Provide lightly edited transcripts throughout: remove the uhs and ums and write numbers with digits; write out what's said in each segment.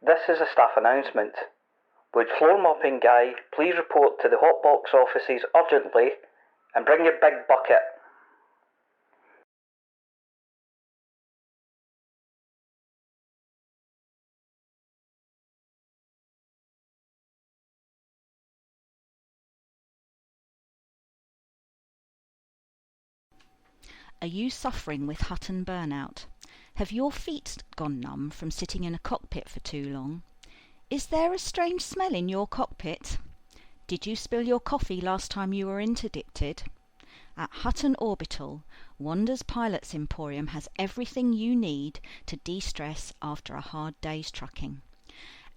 This is a staff announcement. Would floor mopping guy please report to the hotbox offices urgently and bring your big bucket? Are you suffering with Hutton burnout? Have your feet gone numb from sitting in a cockpit for too long? Is there a strange smell in your cockpit? Did you spill your coffee last time you were interdicted? At Hutton Orbital, Wanda's Pilots Emporium has everything you need to de-stress after a hard day's trucking.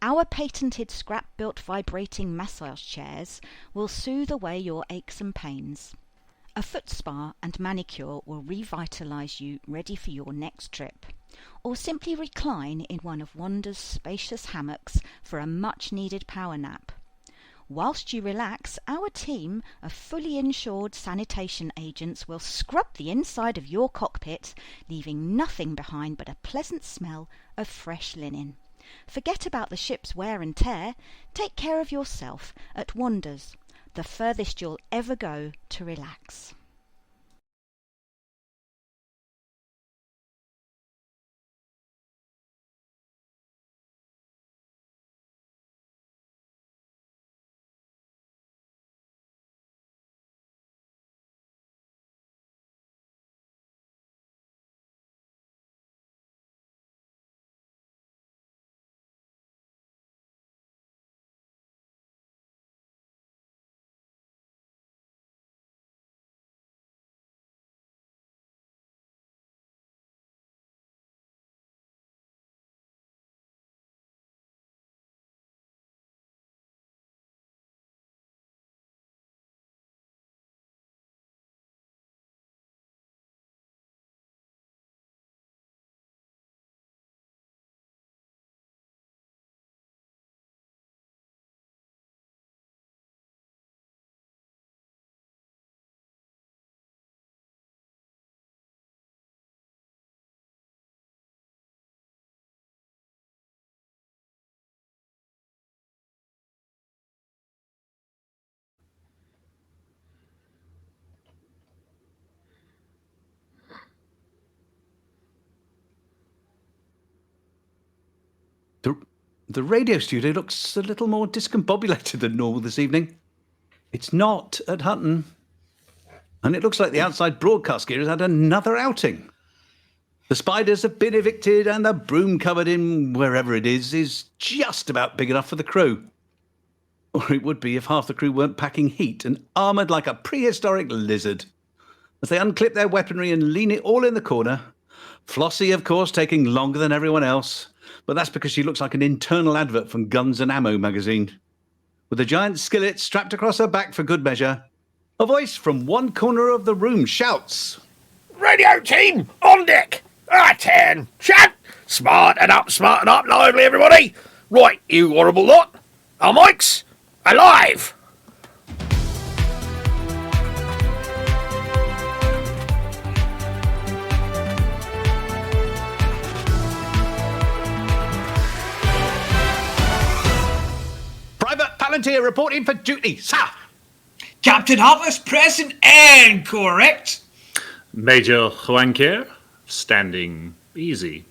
Our patented scrap-built vibrating massage chairs will soothe away your aches and pains. A foot spa and manicure will revitalise you, ready for your next trip. Or simply recline in one of Wanda's spacious hammocks for a much-needed power nap. Whilst you relax, our team of fully insured sanitation agents will scrub the inside of your cockpit, leaving nothing behind but a pleasant smell of fresh linen. Forget about the ship's wear and tear. Take care of yourself at Wanda's, the furthest you'll ever go to relax. The radio studio looks a little more discombobulated than normal this evening. It's not at Hutton. And it looks like the outside broadcast gear has had another outing. The spiders have been evicted and the broom covered in wherever it is just about big enough for the crew. Or it would be if half the crew weren't packing heat and armoured like a prehistoric lizard. As they unclip their weaponry and lean it all in the corner, Flossy, of course, taking longer than everyone else, but that's because she looks like an internal advert from Guns and Ammo magazine. With a giant skillet strapped across her back for good measure, a voice from one corner of the room shouts, "Radio team, on deck! I-10, chat! Smarten up, lively everybody! Right, you horrible lot! Our mics, alive!" Private Palantir reporting for duty, sir! Captain Harper's present and correct. Major Juanquer, standing easy.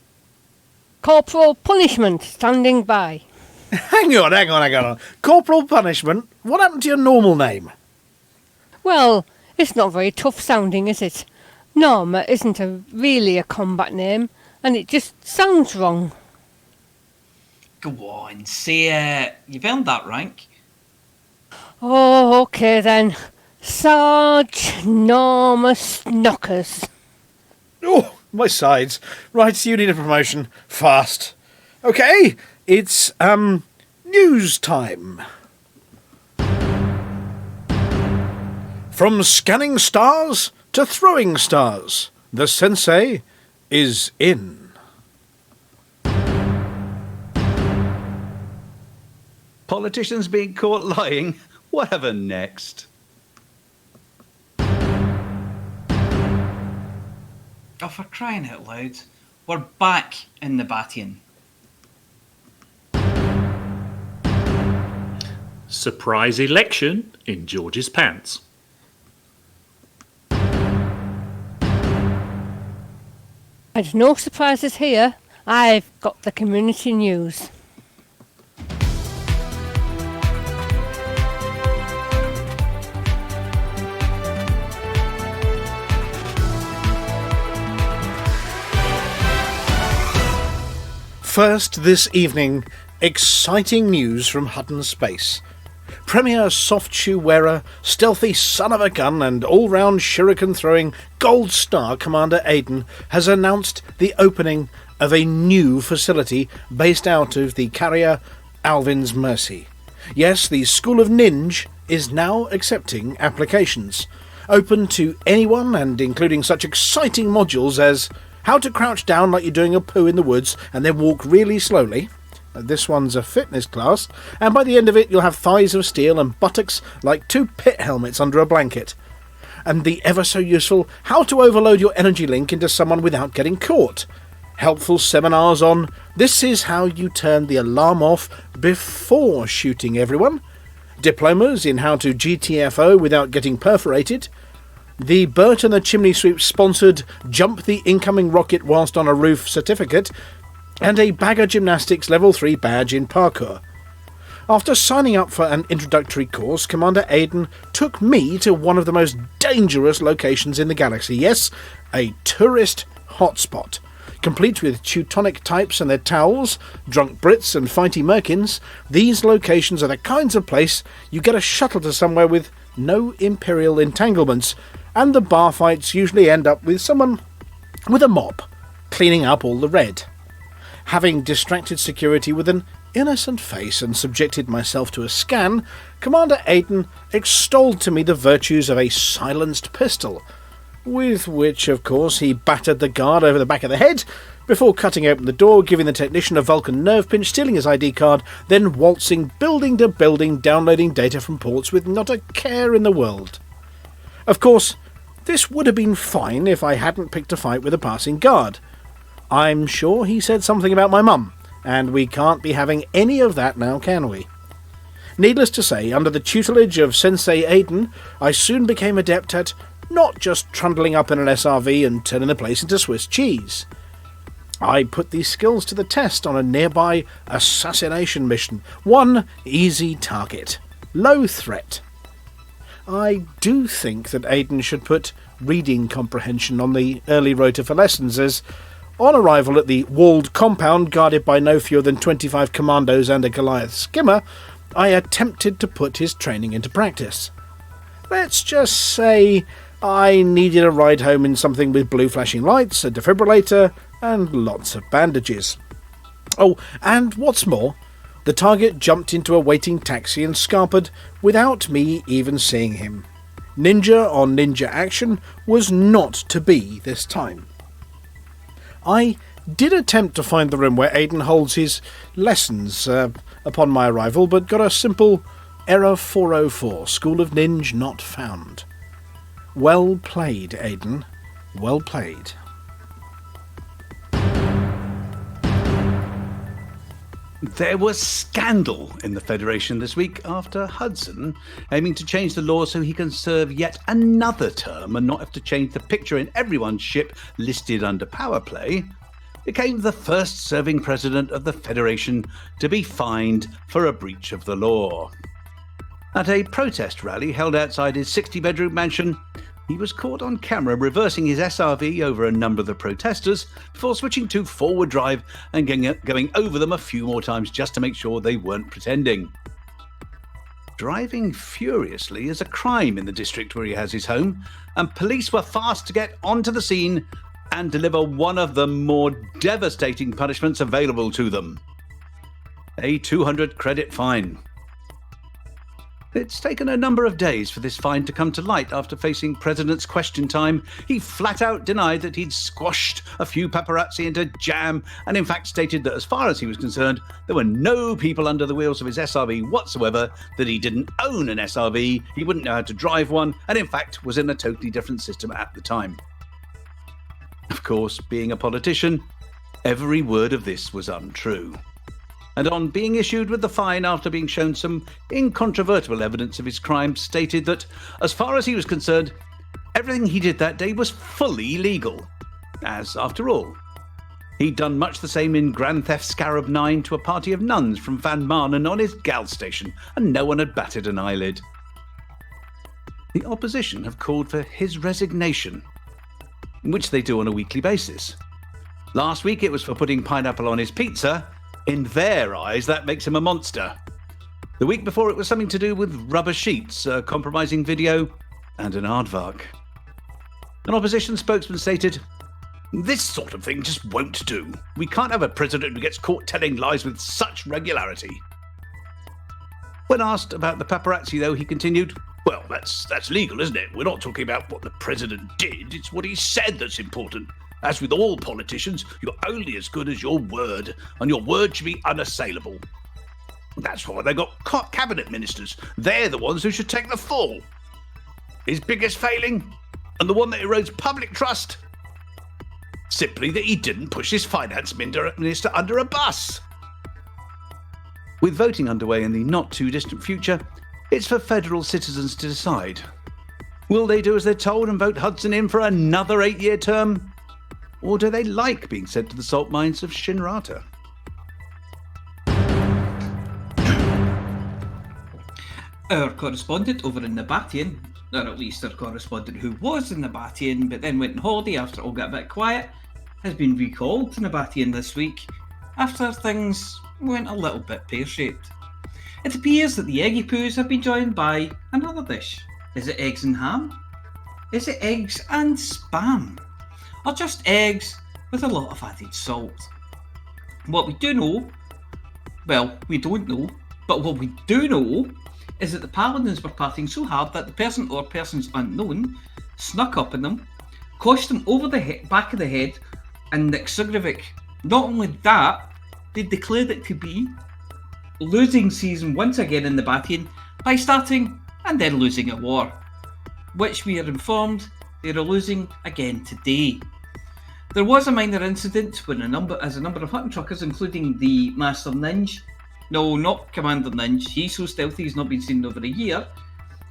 Corporal Punishment, standing by. Hang on. Corporal Punishment, what happened to your normal name? Well, it's not very tough sounding, is it? Norma isn't really a combat name, and it just sounds wrong. Go on, say it. You've earned that rank. Oh, okay then. Sarge Norma Snockers. Oh, my sides. Right, you need a promotion. Fast. Okay, it's, news time. From scanning stars to throwing stars, the sensei is in. Politicians being caught lying? Whatever next? Oh, for crying out loud. We're back in the Batian. Surprise election in George's pants. And no surprises here. I've got the community news. First this evening, exciting news from Hutton Space. Premier soft shoe wearer, stealthy son of a gun and all-round shuriken-throwing gold star Commander Aiden has announced the opening of a new facility based out of the carrier Alvin's Mercy. Yes, the School of Ninja is now accepting applications, open to anyone and including such exciting modules as how to crouch down like you're doing a poo in the woods and then walk really slowly. This one's a fitness class, and by the end of it you'll have thighs of steel and buttocks like 2 pit helmets under a blanket. And the ever so useful how to overload your energy link into someone without getting caught. Helpful seminars on this is how you turn the alarm off before shooting everyone. Diplomas in how to GTFO without getting perforated. The Bert and the Chimney Sweep sponsored Jump the Incoming Rocket Whilst on a Roof certificate, and a Bagger Gymnastics Level 3 badge in parkour. After signing up for an introductory course, Commander Aiden took me to one of the most dangerous locations in the galaxy. Yes, a tourist hotspot, complete with Teutonic types and their towels, drunk Brits and fighty Merkins. These locations are the kinds of place you get a shuttle to somewhere with no imperial entanglements, and the bar fights usually end up with someone with a mop cleaning up all the red. Having distracted security with an innocent face and subjected myself to a scan, Commander Aiden extolled to me the virtues of a silenced pistol, with which, of course, he battered the guard over the back of the head before cutting open the door, giving the technician a Vulcan nerve pinch, stealing his ID card, then waltzing building to building, downloading data from ports with not a care in the world. Of course, this would have been fine if I hadn't picked a fight with a passing guard. I'm sure he said something about my mum, and we can't be having any of that now, can we? Needless to say, under the tutelage of Sensei Aiden, I soon became adept at not just trundling up in an SRV and turning the place into Swiss cheese. I put these skills to the test on a nearby assassination mission. One easy target. Low threat. I do think that Aiden should put reading comprehension on the early rota for lessons, as on arrival at the walled compound guarded by no fewer than 25 commandos and a Goliath skimmer, I attempted to put his training into practice. Let's just say I needed a ride home in something with blue flashing lights, a defibrillator, and lots of bandages. Oh, and what's more, the target jumped into a waiting taxi and scarpered without me even seeing him. Ninja on ninja action was not to be this time. I did attempt to find the room where Aiden holds his lessons upon my arrival, but got a simple error 404, School of Ninja not found. Well played, Aiden. Well played. There was scandal in the Federation this week after Hudson, aiming to change the law so he can serve yet another term and not have to change the picture in everyone's ship listed under power play, became the first serving president of the Federation to be fined for a breach of the law. At a protest rally held outside his 60-bedroom mansion, he was caught on camera reversing his SRV over a number of the protesters before switching to forward drive and going over them a few more times just to make sure they weren't pretending. Driving furiously is a crime in the district where he has his home, and police were fast to get onto the scene and deliver one of the more devastating punishments available to them: a 200 credit fine. It's taken a number of days for this fine to come to light after facing President's question time. He flat out denied that he'd squashed a few paparazzi into jam, and in fact stated that as far as he was concerned, there were no people under the wheels of his SRV whatsoever, that he didn't own an SRV, he wouldn't know how to drive one, and in fact was in a totally different system at the time. Of course, being a politician, every word of this was untrue. and on being issued with the fine after being shown some incontrovertible evidence of his crime, stated that, as far as he was concerned, everything he did that day was fully legal, as, after all, he'd done much the same in Grand Theft Scarab 9 to a party of nuns from Van Marnen on his gal station, and no one had batted an eyelid. The opposition have called for his resignation, which they do on a weekly basis. Last week it was for putting pineapple on his pizza. In their eyes, that makes him a monster. The week before it was something to do with rubber sheets, a compromising video, and an aardvark. An opposition spokesman stated, "This sort of thing just won't do. We can't have a president who gets caught telling lies with such regularity." When asked about the paparazzi, though, he continued, "Well, that's legal, isn't it? We're not talking about what the president did, it's what he said that's important. As with all politicians, you're only as good as your word, and your word should be unassailable. That's why they got cabinet ministers. They're the ones who should take the fall. His biggest failing, and the one that erodes public trust, simply that he didn't push his finance minister under a bus." With voting underway in the not-too-distant future, it's for federal citizens to decide. Will they do as they're told and vote Hudson in for another 8-year term? Or do they like being sent to the salt mines of Shinrata? Our correspondent over in Nabatean, or at least our correspondent who was in Nabatean but then went on holiday after it all got a bit quiet, has been recalled to Nabatean this week after things went a little bit pear-shaped. It appears that the eggy poos have been joined by another dish. Is it eggs and ham? Is it eggs and spam? Or just eggs with a lot of added salt? What we do know, well, we don't know, but what we do know is that the paladins were partying so hard that the person or persons unknown snuck up on them, coshed them over the back of the head, and Nick Sugrovic. Not only that, they declared it to be losing season once again in the Batian by starting and then losing a war, which we are informed they are losing again today. There was a minor incident when a number of Hutton truckers, including the Master Ninja, no, not Commander Ninja, he's so stealthy he's not been seen in over a year.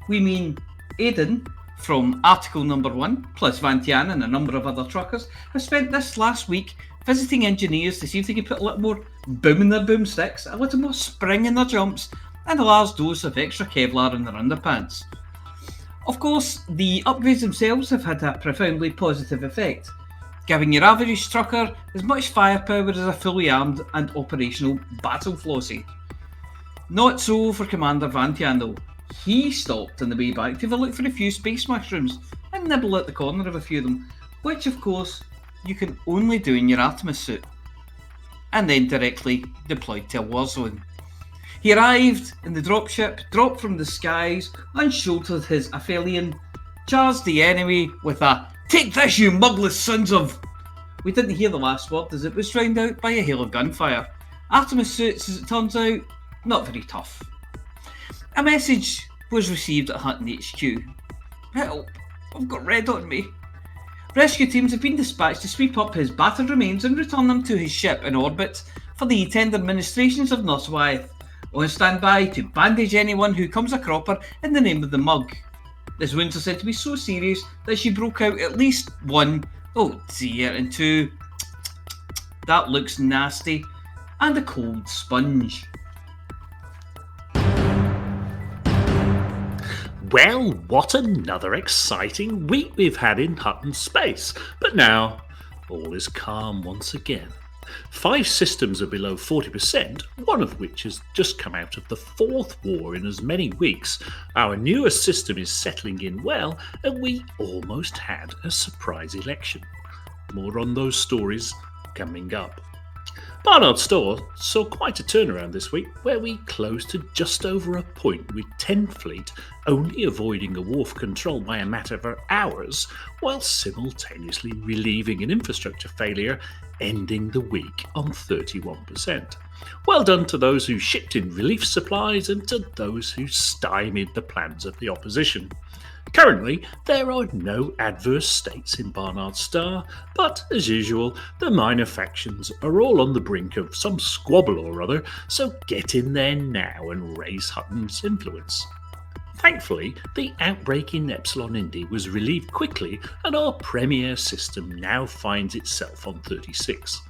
We mean Aiden from Article Number 1, plus Vantian and a number of other truckers, have spent this last week visiting engineers to see if they can put a little more boom in their boomsticks, a little more spring in their jumps, and a large dose of extra Kevlar in their underpants. Of course, the upgrades themselves have had a profoundly positive effect, giving your average trucker as much firepower as a fully armed and operational battle Flossy. Not so for Commander Vantian though. He stopped on the way back to have a look for a few space mushrooms and nibble at the corner of a few of them, which of course you can only do in your Artemis suit, and then directly deployed to a war zone. He arrived in the dropship, dropped from the skies, unshouldered his Aphelion, charged the enemy with a "Take this, you mugless sons of..." We didn't hear the last word as it was drowned out by a hail of gunfire. Artemis suits, as it turns out, not very tough. A message was received at Hutton HQ. "Help, I've got red on me." Rescue teams have been dispatched to sweep up his battered remains and return them to his ship in orbit for the tender ministrations of North Wyeth, on standby to bandage anyone who comes a cropper in the name of the mug. His wounds are said to be so serious that she broke out at least one, oh dear, and two, that looks nasty, and a cold sponge. Well, what another exciting week we've had in Hutton space. But now, all is calm once again. 5 systems are below 40%, one of which has just come out of the 4th war in as many weeks. Our newest system is settling in well, and we almost had a surprise election. More on those stories coming up. Barnard Store saw quite a turnaround this week, where we closed to just over a point, with 10 Fleet only avoiding a wharf control by a matter of hours, while simultaneously relieving an infrastructure failure, ending the week on 31%. Well done to those who shipped in relief supplies and to those who stymied the plans of the opposition. Currently, there are no adverse states in Barnard Star, but as usual, the minor factions are all on the brink of some squabble or other, so get in there now and raise Hutton's influence. Thankfully, the outbreak in Epsilon Indy was relieved quickly, and our Premier system now finds itself on 36.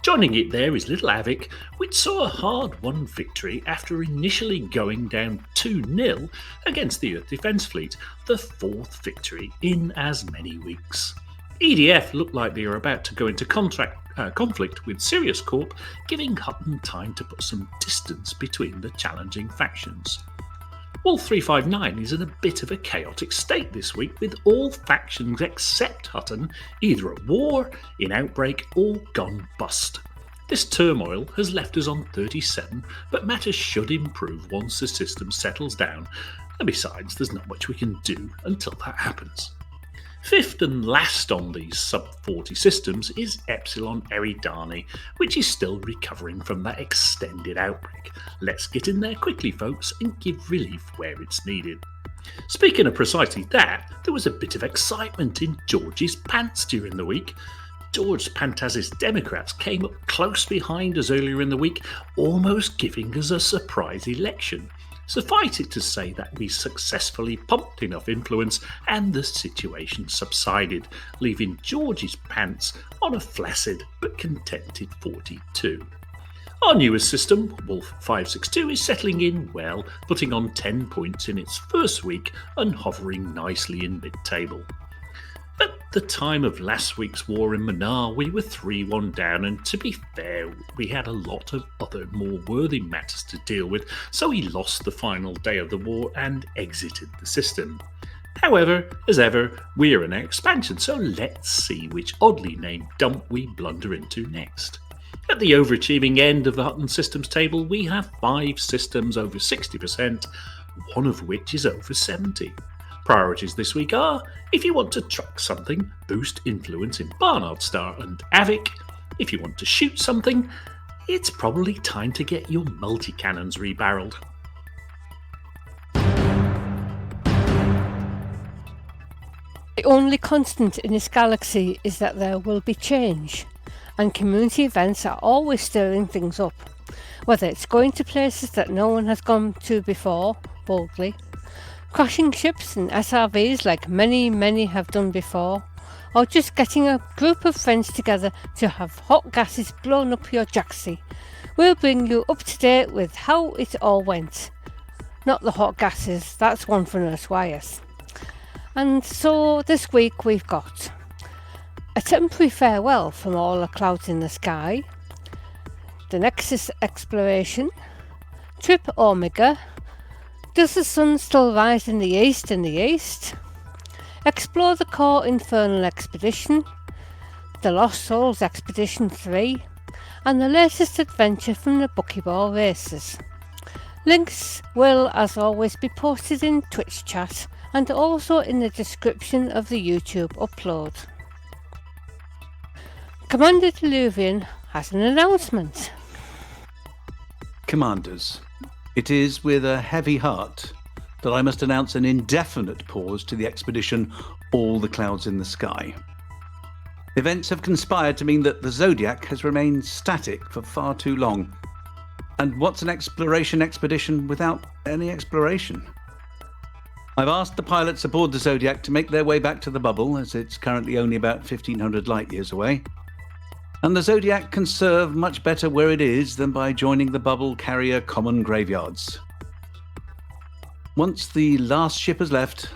Joining it there is Little Avic, which saw a hard-won victory after initially going down 2-0 against the Earth Defence Fleet, the fourth victory in as many weeks. EDF looked like they were about to go into conflict with Sirius Corp, giving Hutton time to put some distance between the challenging factions. Wolf 359 is in a bit of a chaotic state this week, with all factions except Hutton either at war, in outbreak, or gone bust. This turmoil has left us on 37, but matters should improve once the system settles down, and besides, there's not much we can do until that happens. Fifth and last on these sub-40 systems is Epsilon Eridani, which is still recovering from that extended outbreak. Let's get in there quickly, folks, and give relief where it's needed. Speaking of precisely that, there was a bit of excitement in George's pants during the week. George Pantaz's Democrats came up close behind us earlier in the week, almost giving us a surprise election. Suffice it to say that we successfully pumped enough influence and the situation subsided, leaving George's pants on a flaccid but contented 42. Our newest system, Wolf 562, is settling in well, putting on 10 points in its first week and hovering nicely in mid-table. At the time of last week's war in Manar, we were 3-1 down, and to be fair, we had a lot of other more worthy matters to deal with, so we lost the final day of the war and exited the system. However, as ever, we're in an expansion, so let's see which oddly named dump we blunder into next. At the overachieving end of the Hutton systems table, we have 5 systems over 60%, one of which is over 70. Priorities this week are, if you want to truck something, boost influence in Barnard Star and Avic. If you want to shoot something, it's probably time to get your multi-cannons rebarreled. The only constant in this galaxy is that there will be change, and community events are always stirring things up, whether it's going to places that no one has gone to before, boldly, crashing ships and SRVs like many have done before, or just getting a group of friends together to have hot gases blown up your jacksie. We'll bring you up to date with how it all went. Not the hot gases, that's one for Nurse Wyeth. And so this week we've got a temporary farewell from all the clouds in the sky, the Nexus exploration, Trip Omega, does the sun still rise in the east? Explore the core infernal expedition, the Lost Souls Expedition 3, and the latest adventure from the Buckyball races. Links will, as always, be posted in Twitch chat and also in the description of the YouTube upload. Commander Deluvian has an announcement. Commanders, it is with a heavy heart that I must announce an indefinite pause to the expedition All the Clouds in the Sky. Events have conspired to mean that the Zodiac has remained static for far too long. And what's an exploration expedition without any exploration? I've asked the pilots aboard the Zodiac to make their way back to the bubble, as it's currently only about 1,500 light years away. And the Zodiac can serve much better where it is than by joining the bubble carrier common graveyards. Once the last ship has left,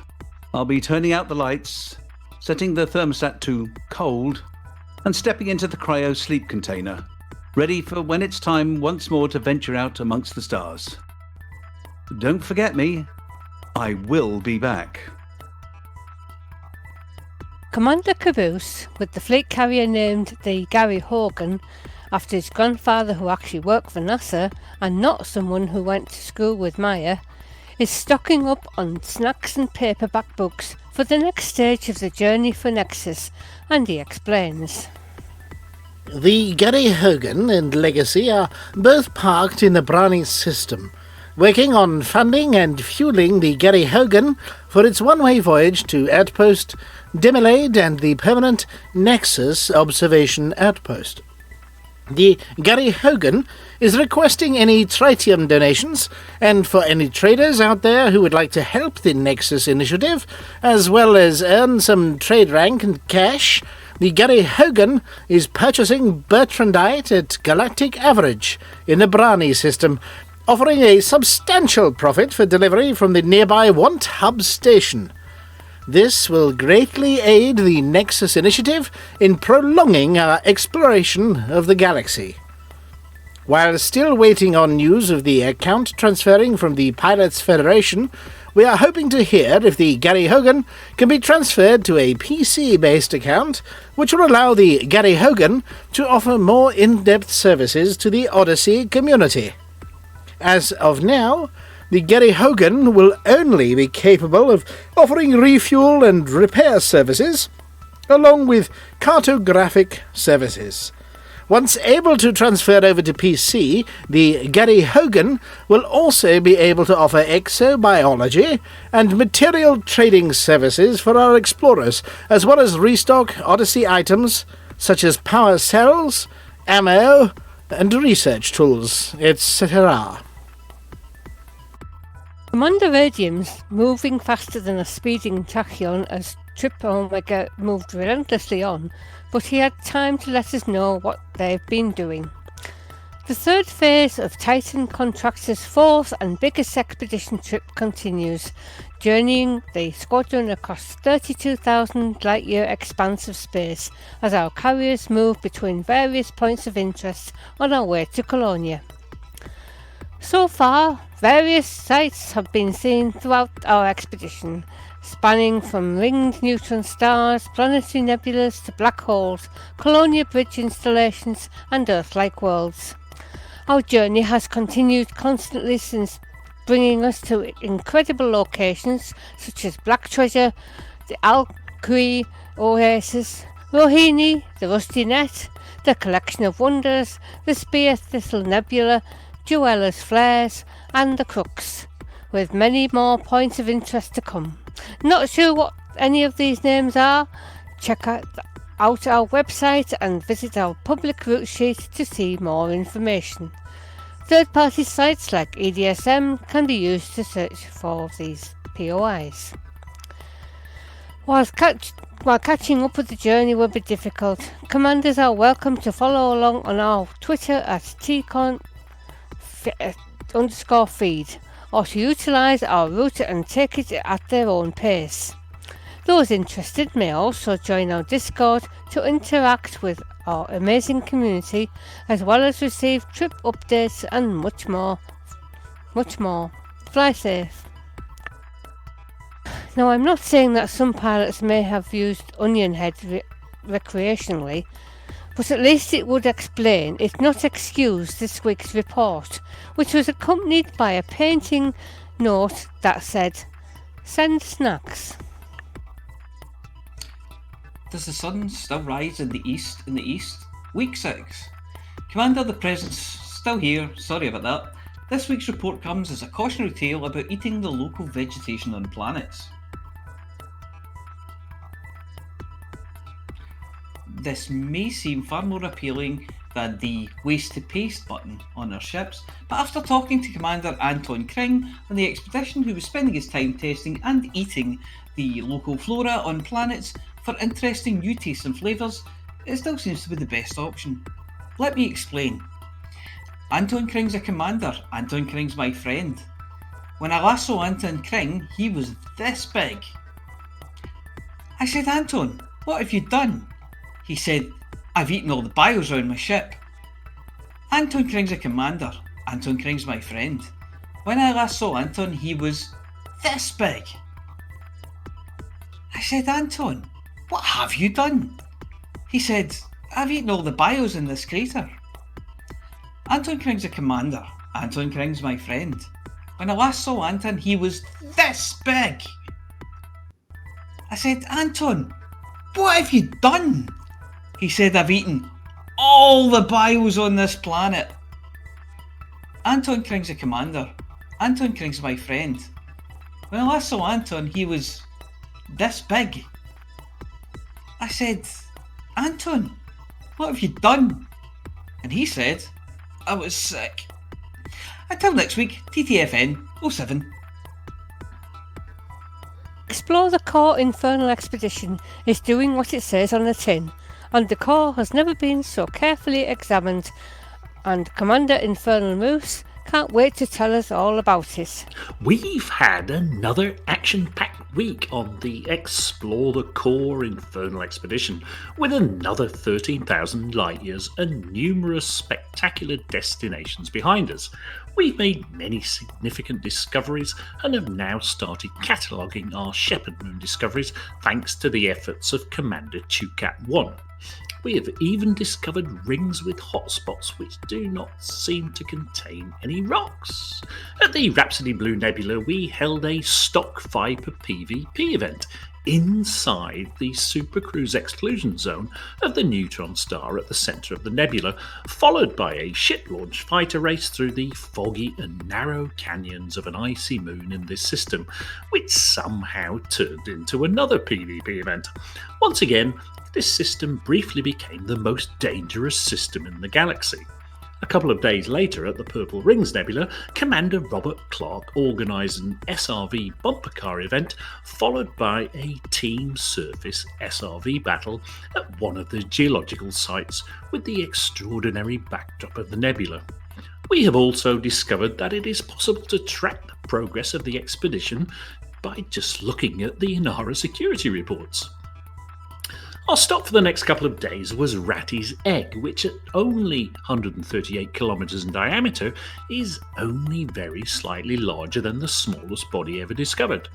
I'll be turning out the lights, setting the thermostat to cold, and stepping into the cryo sleep container, ready for when it's time once more to venture out amongst the stars. Don't forget me, I will be back. Commander Caboose, with the fleet carrier named the Gary Hogan, after his grandfather who actually worked for NASA and not someone who went to school with Maya, is stocking up on snacks and paperback books for the next stage of the journey for Nexus, and he explains. The Gary Hogan and Legacy are both parked in the Browning system, working on funding and fueling the Gary Hogan for for its one-way voyage to Outpost Demilade and the permanent Nexus Observation Outpost. The Gary Hogan is requesting any tritium donations, and for any traders out there who would like to help the Nexus initiative, as well as earn some trade rank and cash, the Gary Hogan is purchasing Bertrandite at Galactic Average in the Brani system, offering a substantial profit for delivery from the nearby Want Hub station. This will greatly aid the Nexus initiative in prolonging our exploration of the galaxy. While still waiting on news of the account transferring from the Pilots Federation, we are hoping to hear if the Gary Hogan can be transferred to a PC-based account, which will allow the Gary Hogan to offer more in-depth services to the Odyssey community. As of now, the Gary Hogan will only be capable of offering refuel and repair services, along with cartographic services. Once able to transfer over to PC, the Gary Hogan will also be able to offer exobiology and material trading services for our explorers, as well as restock Odyssey items such as power cells, ammo, and research tools, etc. Commander Radium's moving faster than a speeding tachyon as Trip Omega moved relentlessly on, but he had time to let us know what they've been doing. The third phase of Titan Contractor's fourth and biggest expedition trip continues, journeying the squadron across 32,000 light-year expanse of space as our carriers move between various points of interest on our way to Colonia. So far, various sites have been seen throughout our expedition, spanning from ringed neutron stars, planetary nebulas to black holes, Colonia bridge installations and Earth-like worlds. Our journey has continued constantly since, bringing us to incredible locations such as Black Treasure, the Alcree Oasis, Rohini, the Rusty Net, the Collection of Wonders, the Spear Thistle Nebula, Juella's Flares, and the Crux, with many more points of interest to come. Not sure what any of these names are? Check out our website and visit our public route sheet to see more information. Third-party sites like EDSM can be used to search for these POIs. While catching up with the journey will be difficult, commanders are welcome to follow along on our Twitter at tcon_feed, or to utilise our route and take it at their own pace. Those interested may also join our Discord to interact with our amazing community, as well as receive trip updates and much more. Fly safe. Now, I'm not saying that some pilots may have used Onion Head recreationally, but at least it would explain, if not excuse, this week's report, which was accompanied by a painting note that said, "Send snacks." Does the sun still rise in the east? Week 6. Commander, the present's still here, sorry about that. This week's report comes as a cautionary tale about eating the local vegetation on planets. This may seem far more appealing than the waste to paste button on our ships, but after talking to Commander Anton Kring on the expedition, who was spending his time testing and eating the local flora on planets for interesting new tastes and flavours, it still seems to be the best option. Let me explain. Anton Kring's a commander. Anton Kring's my friend. When I last saw Anton Kring, he was this big. I said, "Anton, what have you done?" He said, "I've eaten all the bios around my ship." Anton Kring's a commander. Anton Kring's my friend. When I last saw Anton, he was this big. I said, "Anton, what have you done?" He said, "I've eaten all the bios in this crater." Anton Kring's a commander. Anton Kring's my friend. When I last saw Anton, he was this big. I said, "Anton, what have you done?" He said, "I've eaten all the bios on this planet." Anton Kring's a commander. Anton Kring's my friend. When I last saw Anton, he was this big. I said, Anton, what have you done? And he said, I was sick. Until next week, TTFN 07. Explore the Core Infernal Expedition is doing what it says on the tin, and the core has never been so carefully examined, and Commander Infernal Moose can't wait to tell us all about it. We've had another action-packed week on the Explore the Core Infernal Expedition, with another 13,000 light years and numerous spectacular destinations behind us. We've made many significant discoveries and have now started cataloguing our Shepherd Moon discoveries thanks to the efforts of Commander Chukat-1. We have even discovered rings with hotspots which do not seem to contain any rocks. At the Rhapsody Blue Nebula, we held a stock Viper PvP event inside the Supercruise exclusion zone of the neutron star at the centre of the nebula, followed by a ship-launched fighter race through the foggy and narrow canyons of an icy moon in this system, which somehow turned into another PvP event. Once again, this system briefly became the most dangerous system in the galaxy. A couple of days later at the Purple Rings Nebula, Commander Robert Clark organised an SRV bumper car event, followed by a team surface SRV battle at one of the geological sites with the extraordinary backdrop of the nebula. We have also discovered that it is possible to track the progress of the expedition by just looking at the Inara security reports. Our stop for the next couple of days was Ratty's Egg, which at only 138 kilometres in diameter is only very slightly larger than the smallest body ever discovered.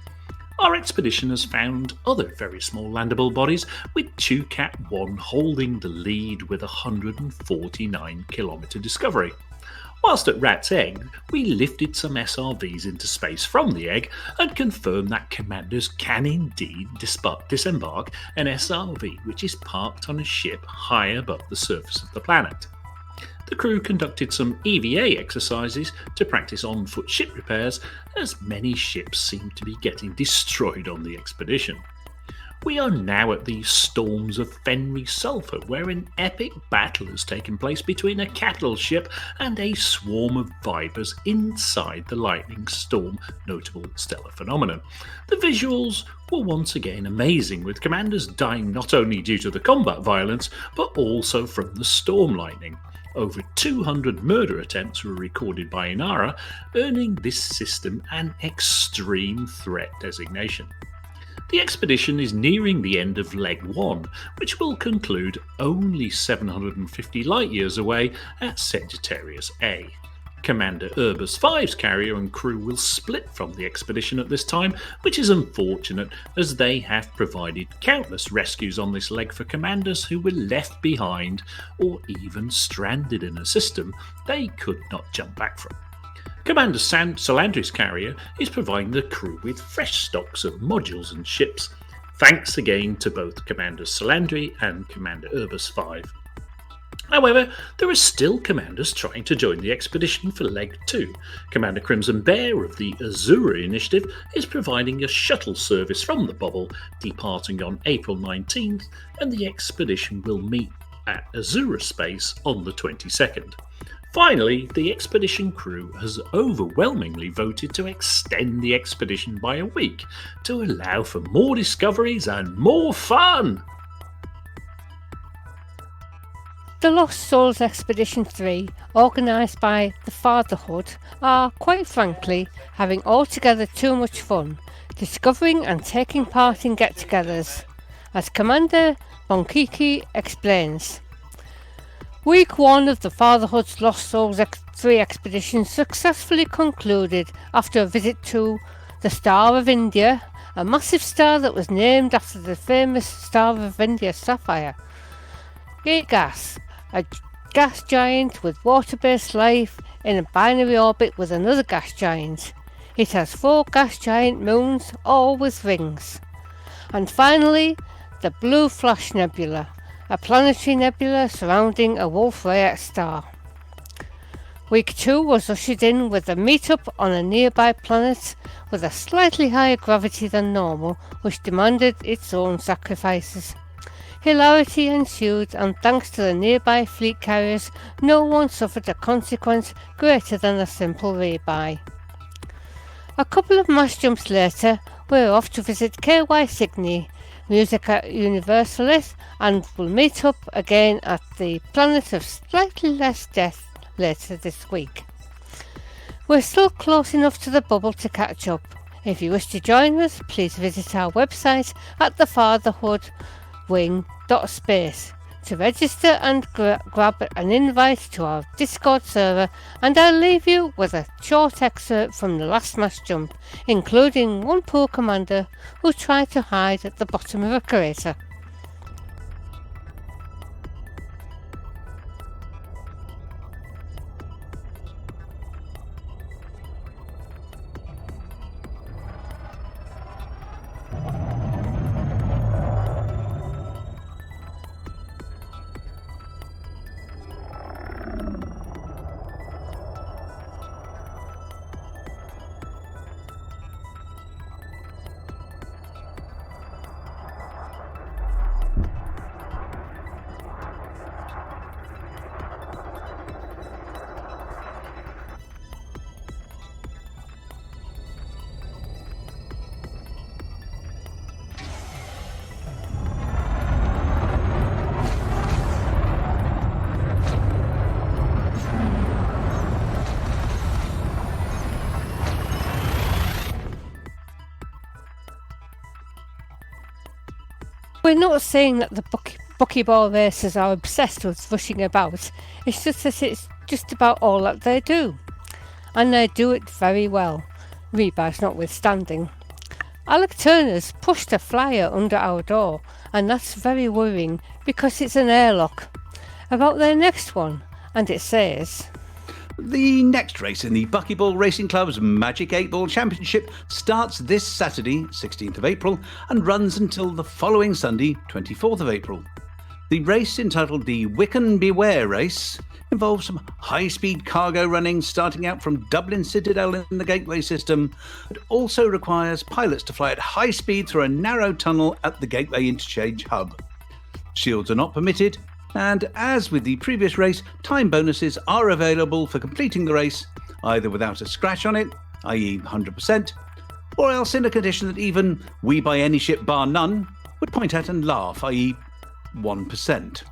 Our expedition has found other very small landable bodies, with Chukat-1 holding the lead with a 149 kilometre discovery. Whilst at Rat's Egg, we lifted some SRVs into space from the egg and confirmed that commanders can indeed disembark an SRV which is parked on a ship high above the surface of the planet. The crew conducted some EVA exercises to practice on-foot ship repairs, as many ships seem to be getting destroyed on the expedition. We are now at the Storms of Fenry Sulphur, where an epic battle has taken place between a capital ship and a swarm of Vipers inside the lightning storm notable stellar phenomenon. The visuals were once again amazing, with commanders dying not only due to the combat violence, but also from the storm lightning. Over 200 murder attempts were recorded by Inara, earning this system an extreme threat designation. The expedition is nearing the end of Leg 1, which will conclude only 750 light-years away at Sagittarius A. Commander Urbis 5's carrier and crew will split from the expedition at this time, which is unfortunate as they have provided countless rescues on this leg for commanders who were left behind or even stranded in a system they could not jump back from. Commander Salandri's carrier is providing the crew with fresh stocks of modules and ships. Thanks again to both Commander Salandri and Commander Urbis 5. However, there are still commanders trying to join the expedition for Leg 2. Commander Crimson Bear of the Azura Initiative is providing a shuttle service from the bubble, departing on April 19th, and the expedition will meet at Azura Space on the 22nd. Finally, the expedition crew has overwhelmingly voted to extend the expedition by a week to allow for more discoveries and more fun! The Lost Souls Expedition 3, organised by the Fatherhood, are, quite frankly, having altogether too much fun, discovering and taking part in get-togethers, as Commander Bonkiki explains. Week 1 of the Fatherhood's Lost Souls 3 expedition successfully concluded after a visit to the Star of India, a massive star that was named after the famous Star of India sapphire. Gate Gas, a gas giant with water-based life in a binary orbit with another gas giant. It has 4 gas giant moons, all with rings. And finally, the Blue Flash Nebula, a planetary nebula surrounding a Wolf-Rayet star. Week 2 was ushered in with a meet-up on a nearby planet with a slightly higher gravity than normal, which demanded its own sacrifices. Hilarity ensued, and thanks to the nearby fleet carriers, no one suffered a consequence greater than a simple lay-by. A couple of mass jumps later, we're off to visit KY Cygni, Musica Universalis, and we'll meet up again at the planet of slightly less death later this week. We're still close enough to the bubble to catch up. If you wish to join us, please visit our website at thefatherhoodwing.space to register and grab an invite to our Discord server, and I'll leave you with a short excerpt from the last mass jump, including one poor commander who tried to hide at the bottom of a crater. We're not saying that the buckyball racers are obsessed with rushing about. It's just that it's just about all that they do. And they do it very well, rebars notwithstanding. Alec Turner's pushed a flyer under our door, and that's very worrying because it's an airlock. About their next one, and it says... The next race in the Buckyball Racing Club's Magic 8 Ball Championship starts this Saturday, 16th of April, and runs until the following Sunday, 24th of April. The race, entitled the Wiccan Beware Race, involves some high-speed cargo running starting out from Dublin Citadel in the Gateway system. It also requires pilots to fly at high speed through a narrow tunnel at the Gateway Interchange Hub. Shields are not permitted, and as with the previous race, time bonuses are available for completing the race, either without a scratch on it, i.e. 100%, or else in a condition that even we by any ship bar none would point at and laugh, i.e. 1%.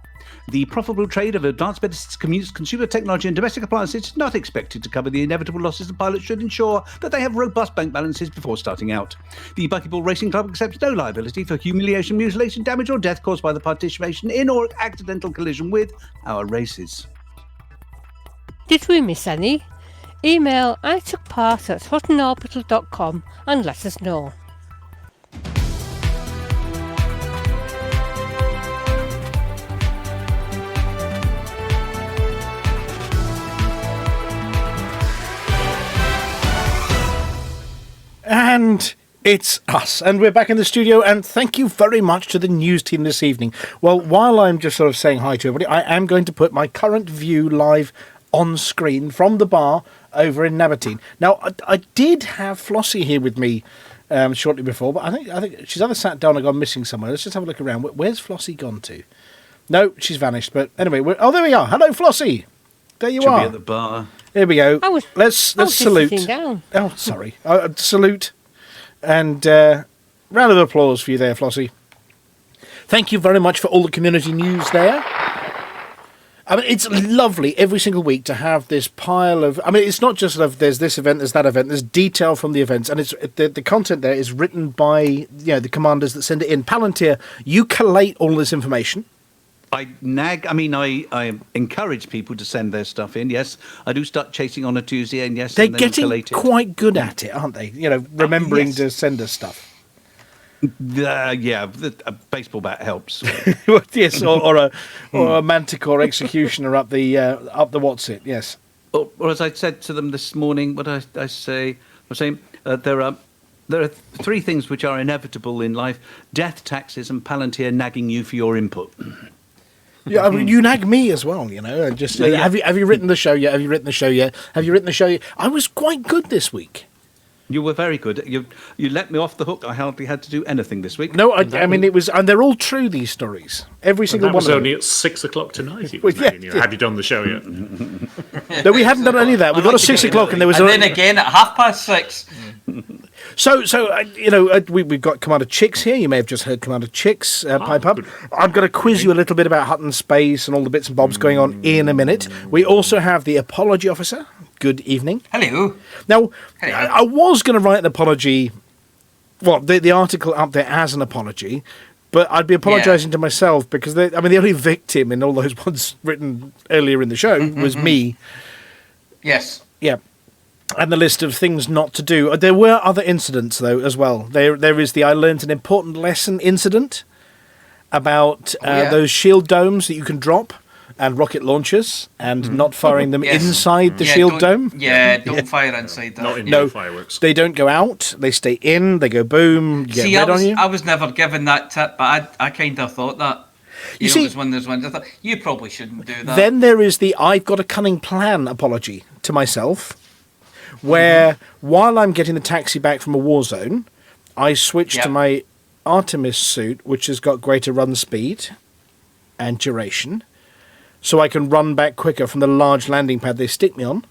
The profitable trade of advanced medicines, consumer technology and domestic appliances is not expected to cover the inevitable losses, and pilots should ensure that they have robust bank balances before starting out. The Buckyball Racing Club accepts no liability for humiliation, mutilation, damage or death caused by the participation in or accidental collision with our races. Did we miss any? Email itookpart@huttonorbital.com and let us know. And it's us, and we're back in the studio, and thank you very much to the news team this evening. Well, while I'm just sort of saying hi to everybody, I am going to put my current view live on screen from the bar over in Nabatine. Now, I did have Flossy here with me shortly before, but I think she's either sat down or gone missing somewhere. Let's just have a look around. Where's Flossy gone to? No, she's vanished, but anyway, there we are. Hello, Flossy. There you are. Should be at the bar. Here we go. Let's salute. Sitting down. Oh, sorry. Salute. And round of applause for you there, Flossy. Thank you very much for all the community news there. I mean, it's lovely every single week to have this pile of... I mean, it's not just there's this event, there's that event, there's detail from the events, and it's the content there is written by the commanders that send it in. Palantir, you collate all this information. I encourage people to send their stuff in. Yes, I do start chasing on a Tuesday, and yes, they're and getting quite good at it, aren't they? Remembering yes. to send us stuff. A baseball bat helps. Yes, or a manticore executioner up the what's it? Yes. Or as I said to them this morning, what I say, I'm saying there are three things which are inevitable in life: death, taxes, and Palantir nagging you for your input. Yeah, I mean, you nag me as well, you know. Just have you written the show yet? Have you written the show yet? Have you written the show yet? I was quite good this week. You were very good. You let me off the hook. I hardly had to do anything this week. No, I mean it was, and they're all true. These stories, every single That one. was of them. only at 6 o'clock tonight. It was Well, nagging you. Have you done the show yet? No, we hadn't done any of that. We got to 6 o'clock, and there was. And then again at 6:30. So we've got Commander Chicks here. You may have just heard Commander Chicks pipe up. good. I'm going to quiz you a little bit about Hutton Space and all the bits and bobs going on in a minute. We also have the Apology Officer. Good evening. Hello. Now, Hello. I was going to write an apology, well, the article up there as an apology, but I'd be apologising to myself because, the only victim in all those ones written earlier in the show was me. Yes. Yeah. And the list of things not to do. There were other incidents, though, as well. There is the I learned an important lesson incident about those shield domes that you can drop and rocket launchers and not firing them inside the shield dome. Yeah, don't fire inside that. Not in No, fireworks. they don't go out. They stay in. They go boom. You get red on you. I was never given that tip, but I kind of thought that. You see- know, it was one of those ones I thought, you probably shouldn't do that. Then there is the I've got a cunning plan apology to myself, where while I'm getting the taxi back from a war zone, I switch to my Artemis suit, which has got greater run speed and duration, so I can run back quicker from the large landing pad they stick me on.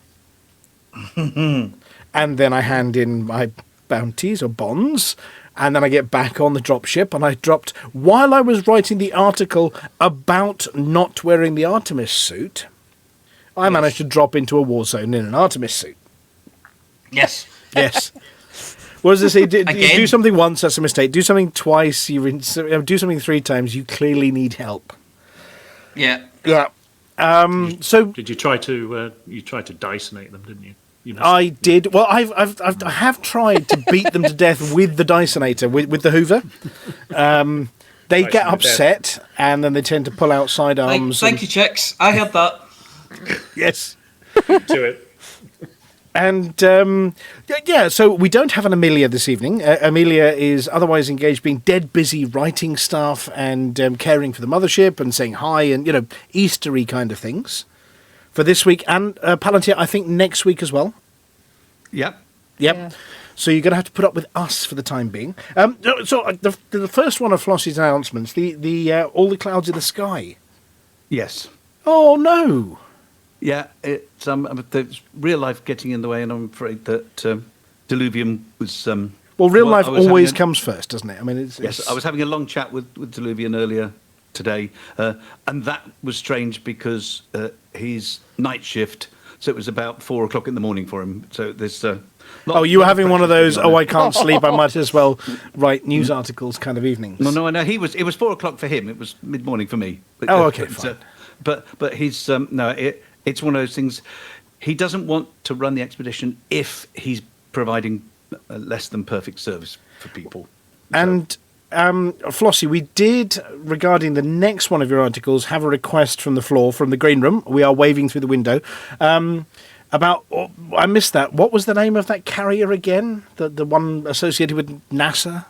And then I hand in my bounties or bonds, and then I get back on the dropship, and I dropped, while I was writing the article about not wearing the Artemis suit, I managed to drop into a war zone in an Artemis suit. Yes. Yes. What does it say? You Again? do something once, that's a mistake. Do something twice, do something 3 times, you clearly need help. Yeah. Yeah. So Did you try to Dysonate them, didn't you? You missed. I did. Well, I have tried to beat them to death with the Dysonator, with the Hoover. They get Dyson upset, and then they tend to pull out sidearms. Thank you, Chicks. I heard that. Yes. to it. And, so we don't have an Amelia this evening. Amelia is otherwise engaged being dead busy writing stuff and caring for the mothership and saying hi and, Eastery kind of things for this week. And Palantir, I think, next week as well. Yep. Yep. Yeah. So you're going to have to put up with us for the time being. The first one of Flossy's announcements, the all the clouds in the sky. Yes. Oh, no. Yeah, it's there's real life getting in the way, and I'm afraid that Diluvium was. Well, real life I was always having comes first, doesn't it? I mean, Yes, I was having a long chat with Diluvian earlier today, and that was strange because he's night shift, so it was about 4 o'clock in the morning for him. So there's. Oh, you were having one of those, pressure I can't sleep, I might as well write news articles kind of evenings. No, I know. It was 4 o'clock for him. It was mid-morning for me. Oh, okay, fine. But he's it's one of those things. He doesn't want to run the expedition if he's providing less than perfect service for people. And Flossy, we did, regarding the next one of your articles, have a request from the floor, from the green room. We are waving through the window. I missed that. What was the name of that carrier again? The one associated with NASA?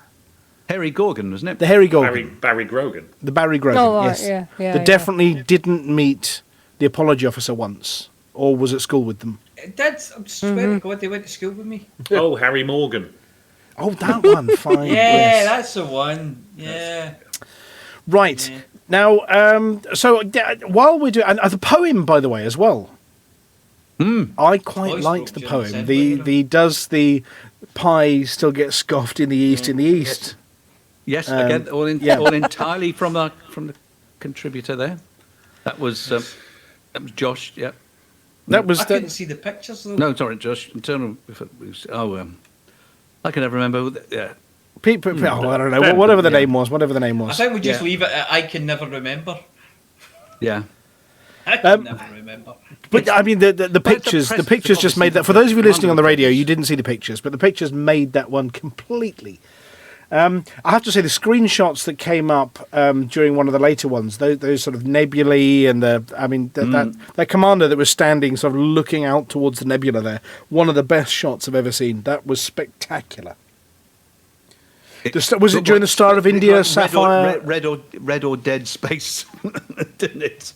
Harry Gorgon, wasn't it? The Harry Gorgon. Barry Grogan. The Barry Grogan, Oh, right, yes. yeah, that definitely didn't meet the apology officer once, or was at school with them. It did. I swear to God, they went to school with me. Oh, Harry Morgan. Oh, that one, fine. Yeah, yes. that's the one. Yeah. Right. Yeah. Now, while we're doing... And the poem, by the way, as well. I quite Voice liked the book, poem. Jim, The does the pie still get scoffed in the east in the east? Yes, again, all entirely from the contributor there. That was Josh. Yeah. That was I couldn't see the pictures though. No, sorry, Josh. Internal. I can never remember. Yeah. I don't know. Whatever the name was. Whatever the name I was. think we just leave it at I can never remember. Yeah. I can never remember. But I mean, the pictures. The pictures just made that. For those of you listening on the radio, you pictures. didn't see the pictures, but the pictures made that one completely. I have to say, the screenshots that came up during one of the later ones, those sort of nebulae and that commander that was standing, sort of looking out towards the nebula there, one of the best shots I've ever seen. That was spectacular. Was it during the Star of India, Sapphire? Red or Dead space, didn't it?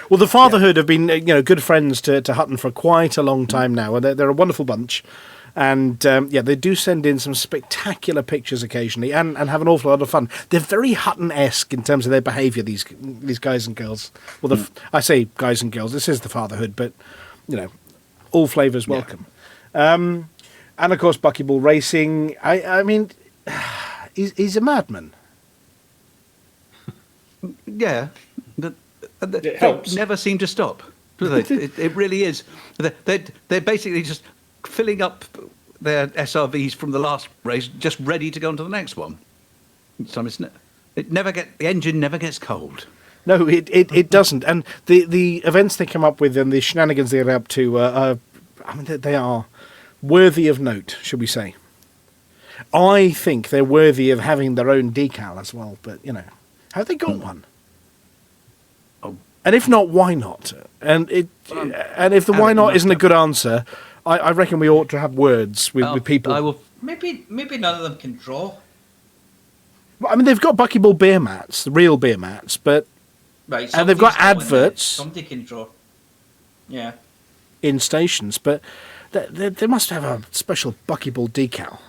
Well, the Fatherhood have been, good friends to Hutton for quite a long time now. And they're a wonderful bunch. And, they do send in some spectacular pictures occasionally and have an awful lot of fun. They're very Hutton-esque in terms of their behaviour, these guys and girls. Well, I say guys and girls. This is the Fatherhood, but, all flavours welcome. And, of course, Buckyball Racing. I mean, he's a madman. Yeah. It helps. Never seem to stop, do they? It really is. They're basically just filling up their SRVs from the last race, just ready to go on to the next one. The engine never gets cold. No, it doesn't. And the events they come up with and the shenanigans they're up to, they are worthy of note, should we say. I think they're worthy of having their own decal as well, but, have they got one? And if not, why not? And if the why not isn't a good answer, I reckon we ought to have words with people. Maybe none of them can draw. Well, I mean, they've got Buckyball beer mats, the real beer mats, but right, and they've got adverts. Somebody can draw. Yeah. In stations, but they must have a special Buckyball decal.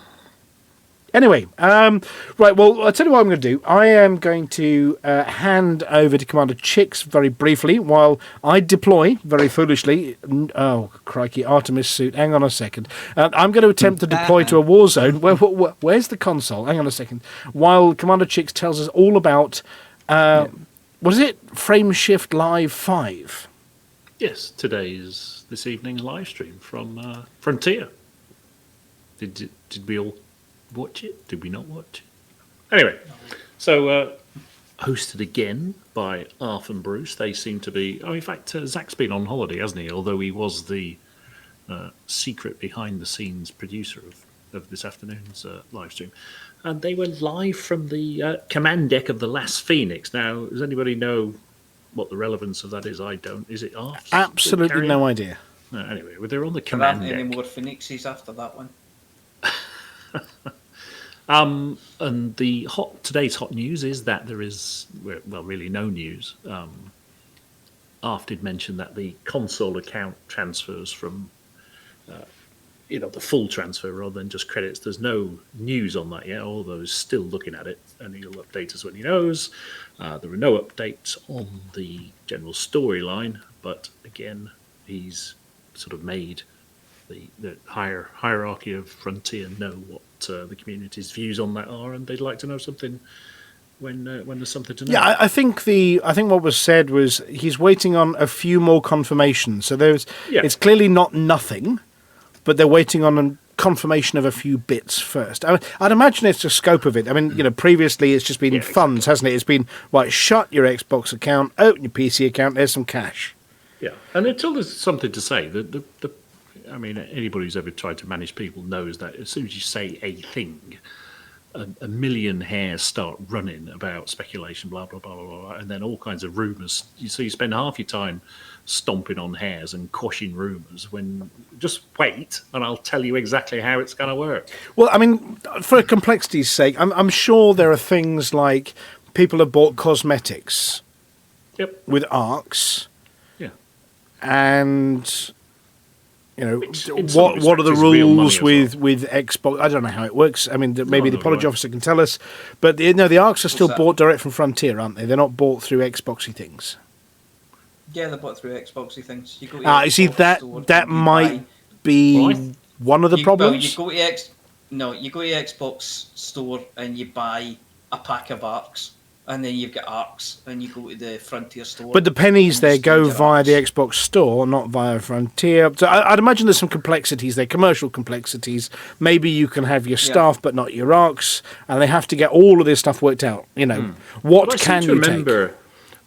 Anyway, right, well, I'll tell you what I'm going to do. I am going to hand over to Commander Chicks very briefly while I deploy, very foolishly, oh, crikey, Artemis suit, hang on a second. I'm going to attempt to deploy to a war zone. Where's the console? Hang on a second. While Commander Chicks tells us all about, what is it? Frameshift Live 5. Yes, this evening, a live stream from Frontier. Did we all watch it? Did we not watch it? Anyway, so hosted again by Arth and Bruce. They seem to be... in fact, Zach's been on holiday, hasn't he? Although he was the secret behind-the-scenes producer of this afternoon's live stream. And they were live from the command deck of the Last Phoenix. Now, does anybody know what the relevance of that is? I don't. Is it Arth's? Absolutely no idea. Anyway, they're on the command deck. Any more Phoenixes after that one? And today's hot news is that there is, well, really no news. Arf did mention that the console account transfers from, the full transfer rather than just credits. There's no news on that yet, although he's still looking at it, and he'll update us when he knows. There are no updates on the general storyline, but again, he's sort of made the hierarchy of Frontier know what the community's views on that are, and they'd like to know something when there's something to know. Yeah, I think what was said was he's waiting on a few more confirmations. So it's clearly not nothing, but they're waiting on a confirmation of a few bits first. I'd imagine it's the scope of it. I mean, previously it's just been funds, hasn't it? It's been shut your Xbox account, open your PC account. There's some cash. Yeah, and until there's something to say, anybody who's ever tried to manage people knows that as soon as you say a thing, a million hairs start running about speculation, blah, blah, blah, blah, blah, and then all kinds of rumours. So you spend half your time stomping on hairs and quashing rumours when just wait and I'll tell you exactly how it's going to work. Well, I mean, for complexity's sake, I'm sure there are things like people have bought cosmetics with arcs. Yeah. And... what are the rules with Xbox? I don't know how it works. I mean, maybe the apology officer can tell us. But the arcs are still bought direct from Frontier, aren't they? They're not bought through Xboxy things. Yeah, they're bought through Xboxy things. You go you see, that might be one of the problems. You go to Xbox store and you buy a pack of arcs. And then you've got arcs, and you go to the Frontier store. But the pennies there go via the Xbox store, not via Frontier. So I'd imagine there's some complexities there, commercial complexities. Maybe you can have your staff, but not your arcs, and they have to get all of this stuff worked out. What can you remember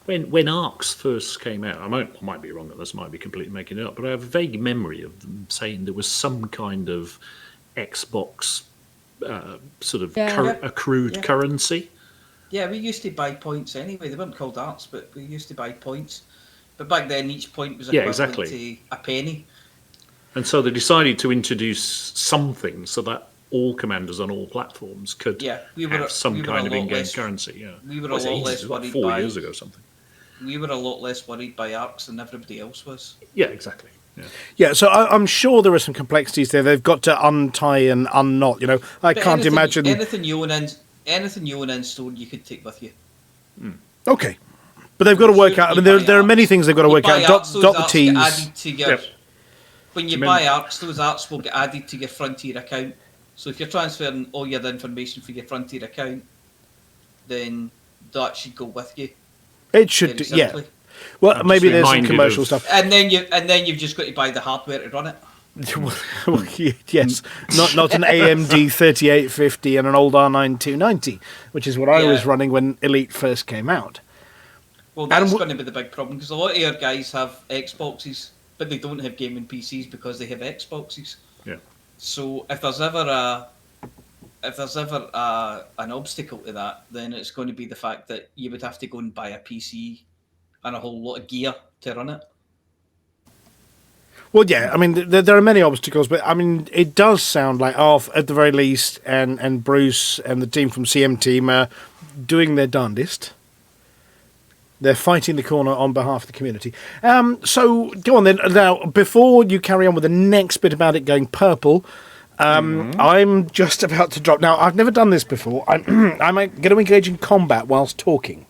take? When arcs first came out, I might be wrong on this, might be completely making it up, but I have a vague memory of them saying there was some kind of Xbox accrued currency. Yeah, we used to buy points anyway. They weren't called arts, but we used to buy points. But back then, each point was equivalent to a penny. And so they decided to introduce something so that all commanders on all platforms could have some kind of in-game currency. Yeah, we were a lot less worried 4 years ago or something. We were a lot less worried by arcs than everybody else was. Yeah, exactly. Yeah, so I'm sure there are some complexities there. They've got to untie and unknot. I can't imagine anything you own in store you could take with you. Okay, but they've got to work out. I mean, there are many things they've got to work out. Dot the T's. When you buy arcs, those arcs will get added to your Frontier account. So if you're transferring all your information for your Frontier account, then that should go with you. It should, yeah. Well, maybe there's some commercial stuff, and then you've just got to buy the hardware to run it. Yes, not an AMD 3850 and an old R9 290, which is what I was running when Elite first came out. Well, that's going to be the big problem, because a lot of your guys have Xboxes, but they don't have gaming PCs because they have Xboxes. Yeah. So if there's ever an obstacle to that, then it's going to be the fact that you would have to go and buy a PC and a whole lot of gear to run it. Well, yeah, I mean, there are many obstacles, but I mean, it does sound like Arf, at the very least, and Bruce and the team from CM Team are doing their darndest. They're fighting the corner on behalf of the community. So, go on then. Now, before you carry on with the next bit about it going purple, I'm just about to drop. Now, I've never done this before. I'm going to engage in combat whilst talking,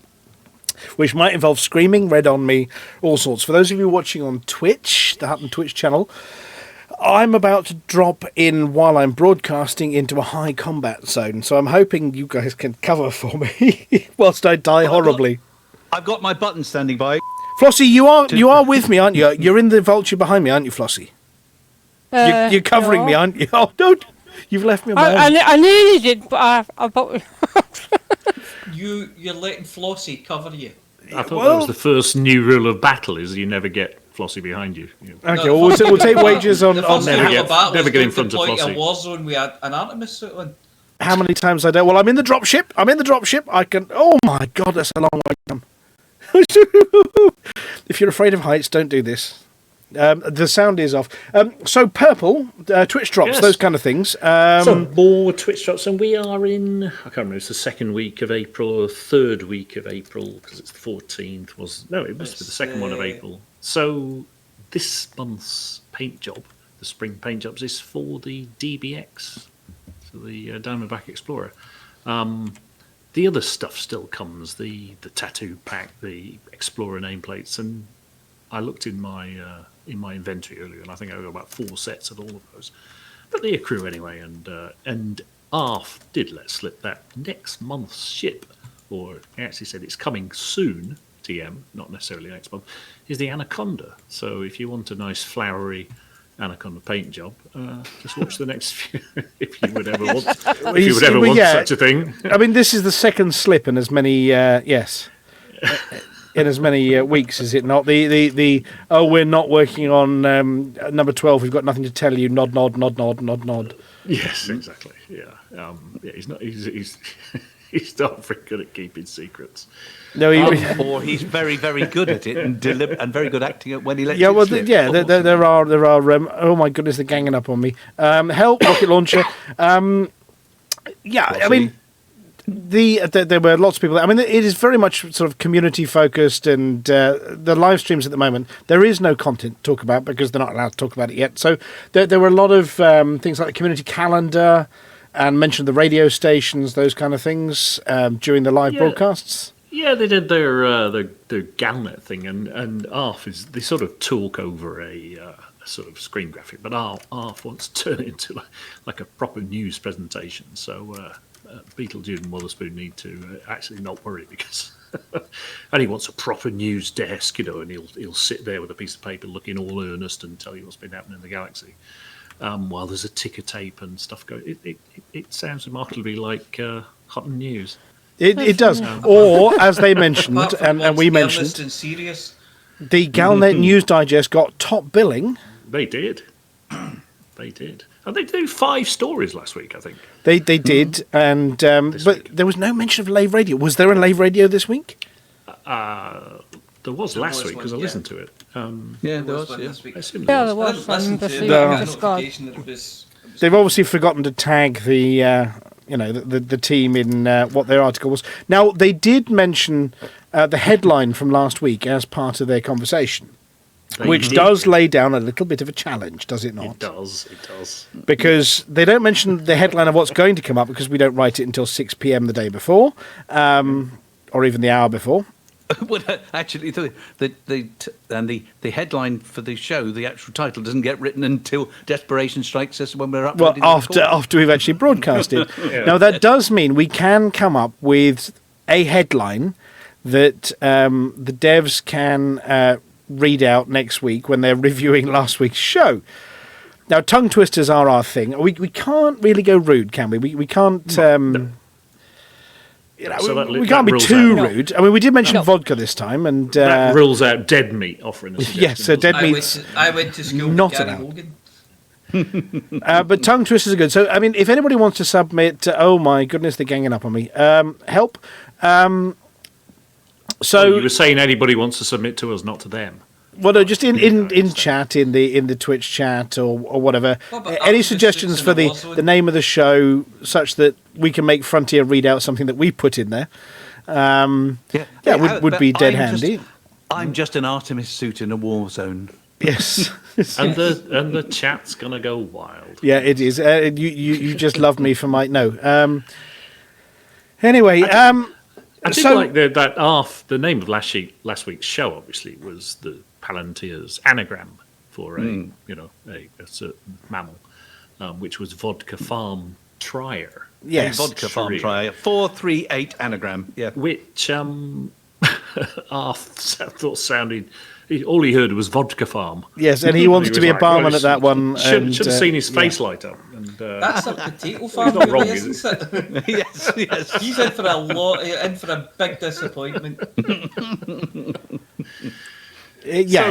which might involve screaming, red on me, all sorts. For those of you watching on Twitch, the Hutton Twitch channel, I'm about to drop in while I'm broadcasting into a high combat zone. So I'm hoping you guys can cover for me whilst I die horribly. I've got my button standing by. Flossie, you are with me, aren't you? You're in the vulture behind me, aren't you, Flossie? You're covering me, aren't you? Oh, don't! You've left me on my own. I nearly did, but I You're letting Flossy cover you. I thought that was the first new rule of battle: is you never get Flossy behind you. Okay, we'll take wages on. Never get in front of Flossy. A war zone, we had an Artemis suit on. How many times I don't? Well, I'm in the dropship. I can. Oh my god, that's a long way to come. If you're afraid of heights, don't do this. The sound is off. So purple, Twitch drops, those kind of things. Some more Twitch drops, and we are in, I can't remember, it's the second week of April or third week of April, because it's the 14th. It must be the second one of April. So this month's paint job, the spring paint jobs, is for the DBX, so the Diamondback Explorer. The other stuff still comes, the tattoo pack, the Explorer nameplates, and I looked in my inventory earlier, and I think I got about 4 sets of all of those. But they accrue anyway, and ARF did let slip that next month's ship, or he actually said it's coming soon, TM, not necessarily next month, is the Anaconda. So if you want a nice flowery Anaconda paint job, just watch the next few if you would ever want such a thing. I mean, this is the second slip in as many in as many weeks, is it not? The we're not working on number 12. We've got nothing to tell you. Nod, nod, nod, nod, nod, nod. Yes, exactly. Yeah, he's not. He's not very good at keeping secrets. No, or he's very, very good at it and very good acting at when he lets it slip. There are. Oh my goodness, they're ganging up on me. Help, rocket launcher. I mean, there were lots of people there. I mean, it is very much sort of community focused, and the live streams at the moment, there is no content to talk about because they're not allowed to talk about it yet. So there were a lot of things like the community calendar and mentioned the radio stations, those kind of things during the live broadcasts. Yeah, they did their Galnet thing, and ARF they sort of talk over a sort of screen graphic, but ARF wants to turn it into like a proper news presentation. So Beetlejude and Witherspoon need to actually not worry, because and he wants a proper news desk, and he'll sit there with a piece of paper looking all earnest and tell you what's been happening in the galaxy. While there's a ticker tape and stuff going, it sounds remarkably like Hutton News. It does. Or, as they mentioned, and we mentioned, the Galnet News Digest got top billing. They did. They did. And they did 5 stories last week, I think. They did, and but there was no mention of Lave Radio. Was there a Lave Radio this week? There was last week, because I listened to it. There was. There was. I listened to it. I got a notification that it was they've obviously forgotten to tag the team in what their article was. Now, they did mention the headline from last week as part of their conversation, which does lay down a little bit of a challenge, does it not? It does. Because they don't mention the headline of what's going to come up because we don't write it until 6 p.m. the day before, or even the hour before. Well, actually, the headline for the show, the actual title, doesn't get written until desperation strikes us when we're up. Well, after we've actually broadcasted. Now, that does mean we can come up with a headline that the devs can read out next week when they're reviewing last week's show. Now, tongue twisters are our thing. We can't really go rude, can we? We can't. No. We can't be too rude. I mean, we did mention vodka this time, and that rules out dead meat offering us. Yes, so dead meat's I went to school not with Gary allowed. Hogan. But tongue twisters are good. So, I mean, if anybody wants to submit, oh my goodness, they're ganging up on me. Help. So you were saying anybody wants to submit to us, not to them. Well, no, just in chat, in the Twitch chat or whatever. Any suggestions for the name of the show, such that we can make Frontier read out something that we put in there? Would be dead handy. I'm just an Artemis suit in a war zone. Yes, and the chat's gonna go wild. Yeah, it is. You just love me for my no. Anyway, I did like the name of last week's show. Obviously, was the Palantir's anagram for a certain mammal, which was Vodka Farm Trier. Yes, Vodka Farm Trier 438 anagram. Yeah, which Arth thought sounded. All he heard was Vodka Farm. Yes, and he wanted to be a barman at that one. Should have seen his face light up. And, that's a potato farm, not wrong, isn't it? yes. He's in for a big disappointment. He's yeah.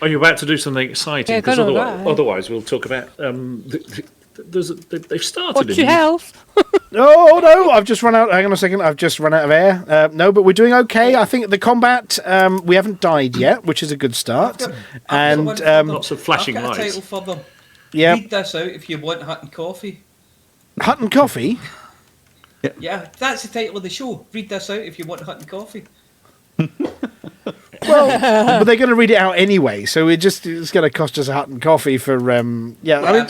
Are you about to do something exciting? Because otherwise, we'll talk about they've started. What's your health? Oh no! I've just run out. Hang on a second. I've just run out of air. No, but we're doing okay. I think the combat. We haven't died yet, which is a good start. And lots of flashing I've got lights. a title for them. Yeah. Read this out if you want Hutton Coffee. Hutton Coffee. Yeah, that's the title of the show. Read this out if you want Hutton Coffee. Well, but they're going to read it out anyway, so it's going to cost us a Hutton Coffee for I've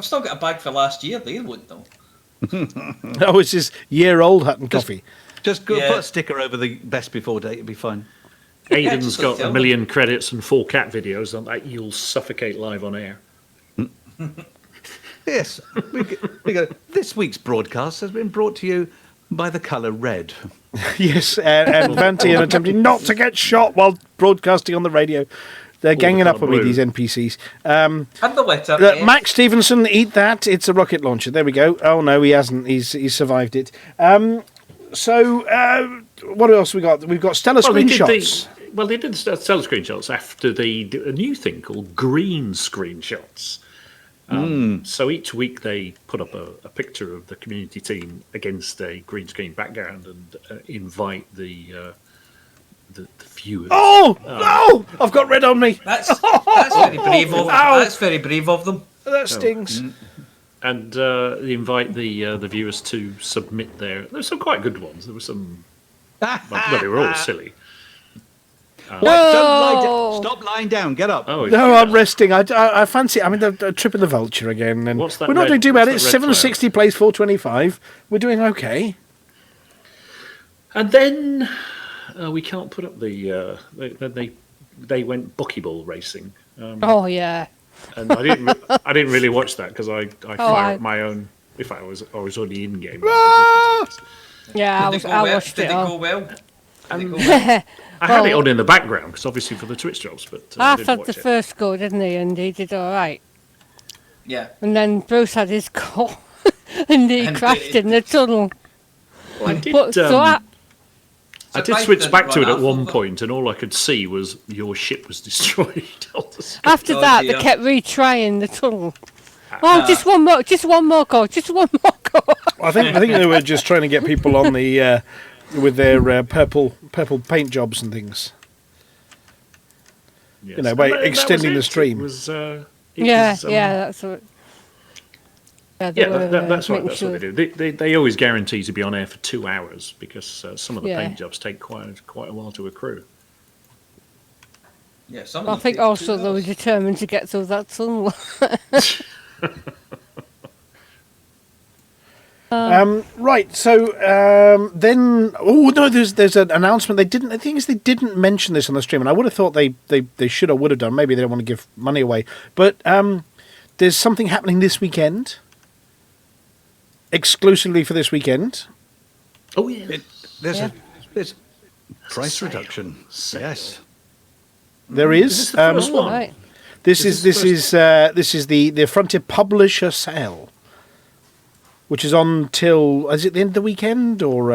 still got a bag for last year. They won't know. Oh, it's this year-old Hutton Coffee. Just go put a sticker over the best before date. It'll be fine. Aiden's got 1 million credits and 4 cat videos on that. You'll suffocate live on air. Yes, we go. This week's broadcast has been brought to you by the colour red. Yes, and Banter attempting not to get shot while broadcasting on the radio. They're ganging up on me, these NPCs. And the letter Max Stevenson, eat that. It's a rocket launcher. There we go. Oh, no, he hasn't. He's survived it. So, what else we got? We've got stellar screenshots. They did stellar screenshots after they did a new thing called green screenshots. So each week they put up a picture of the community team against a green screen background and invite the viewers. Oh no! I've got red on me. That's very brave of them. That's very brave of them. That stings. And they invite the viewers to submit there's some quite good ones. There were some. They were all silly. Don't lie down. Stop lying down. Get up. Oh, no, I'm resting. I fancy. I mean, the trip of the vulture again. And what's that? We're not doing too bad. It's 760 flag? plays 425. We're doing okay. And then we can't put up the. They went buckyball racing. Oh yeah. And I didn't really watch that because I fire up my own. If I was already in game. Yeah, I watched it. Did it go well? I had it on in the background because obviously for the Twitch jobs, but Arth had the first go, didn't he? And he did all right. Yeah. And then Bruce had his go, and he crashed in the tunnel. Well, I did. I did Surprised switch they back didn't to it run at one off of point, and all I could see was your ship was destroyed. After that, they kept retrying the tunnle. Just one more go. I think they were just trying to get people on the with their purple paint jobs and things. Yes. You know, by extending the stream. It Yeah, that's what. That's right. That's what they do. They always guarantee to be on air for 2 hours because some of the paint jobs take quite a while to accrue. Yeah, some of I them think take also 2 they were hours. determined to get through that sunlight. Right. So then, there's an announcement. The thing is, they didn't mention this on the stream, and I would have thought they should or would have done. Maybe they don't want to give money away, but there's something happening this weekend, exclusively for this weekend. Oh yeah. There's a price reduction. Yes. There is. This is the first one. Right. This is the Frontier Publisher Sale, which is on till, is it the end of the weekend or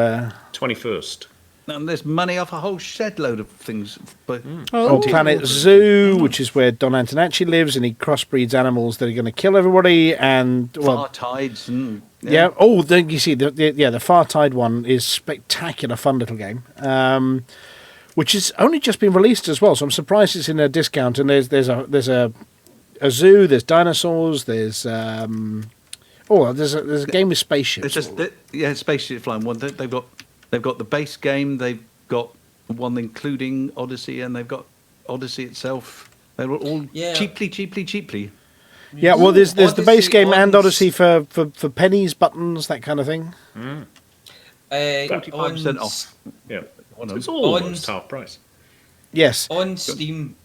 21st. And there's money off a whole shed load of things. But on Planet Zoo, which is where Don Antonacci lives, and he crossbreeds animals that are going to kill everybody. And far tides and yeah. Oh, you see, the Far Tide one is spectacular, fun little game. Which has only just been released as well, so I'm surprised it's in a discount. And there's a zoo, there's dinosaurs, there's a game with spaceships. Spaceship flying one. They've got the base game. They've got one including Odyssey, and they've got Odyssey itself. They're all cheaply. Yeah, well, there's the base Odyssey game and on- Odyssey for pennies, buttons, that kind of thing. 45% off. Yeah. So it's almost half price. Yes, On Steam.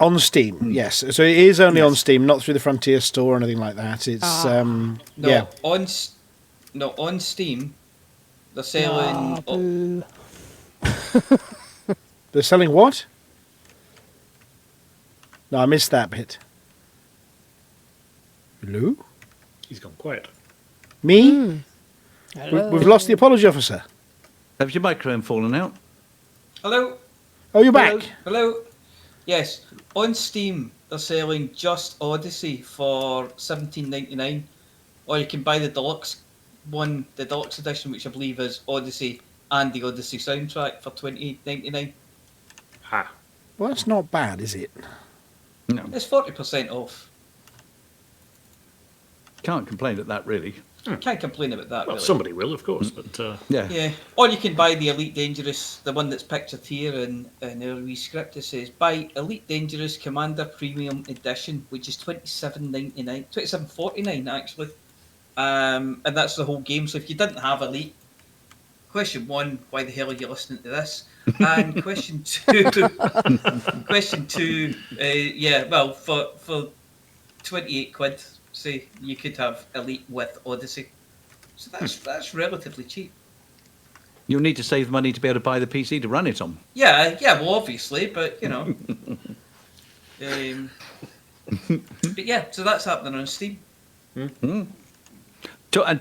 on Steam. Yes, so it is only on Steam, not through the Frontier Store or anything like that. It's No, on Steam, they're selling. They're selling what? No, I missed that bit. Hello? He's gone quiet. Me? Hello. We've lost the apology officer. Have your microphone fallen out? Hello. Oh, you're back. Hello. Yes, on Steam they're selling just Odyssey for $17.99, or you can buy the deluxe one, the deluxe edition, which I believe is Odyssey and the Odyssey soundtrack for $28.99. Ha. Well, that's not bad, is it? No. It's 40% off. Can't complain at that, really. Can't complain about that. Well, really. somebody will, of course, but Yeah. Yeah, or you can buy the Elite Dangerous, the one that's pictured here in our wee script. It says buy Elite Dangerous Commander Premium Edition, which is $27.99, $27.49 actually, and that's the whole game. So if you didn't have Elite, question one, why the hell are you listening to this? And question two, yeah, well for 28 quid, say you could have Elite with Odyssey. So that's relatively cheap. You'll need to save money to be able to buy the PC to run it on. Yeah, well, obviously, but you know. But yeah, so that's happening on Steam. And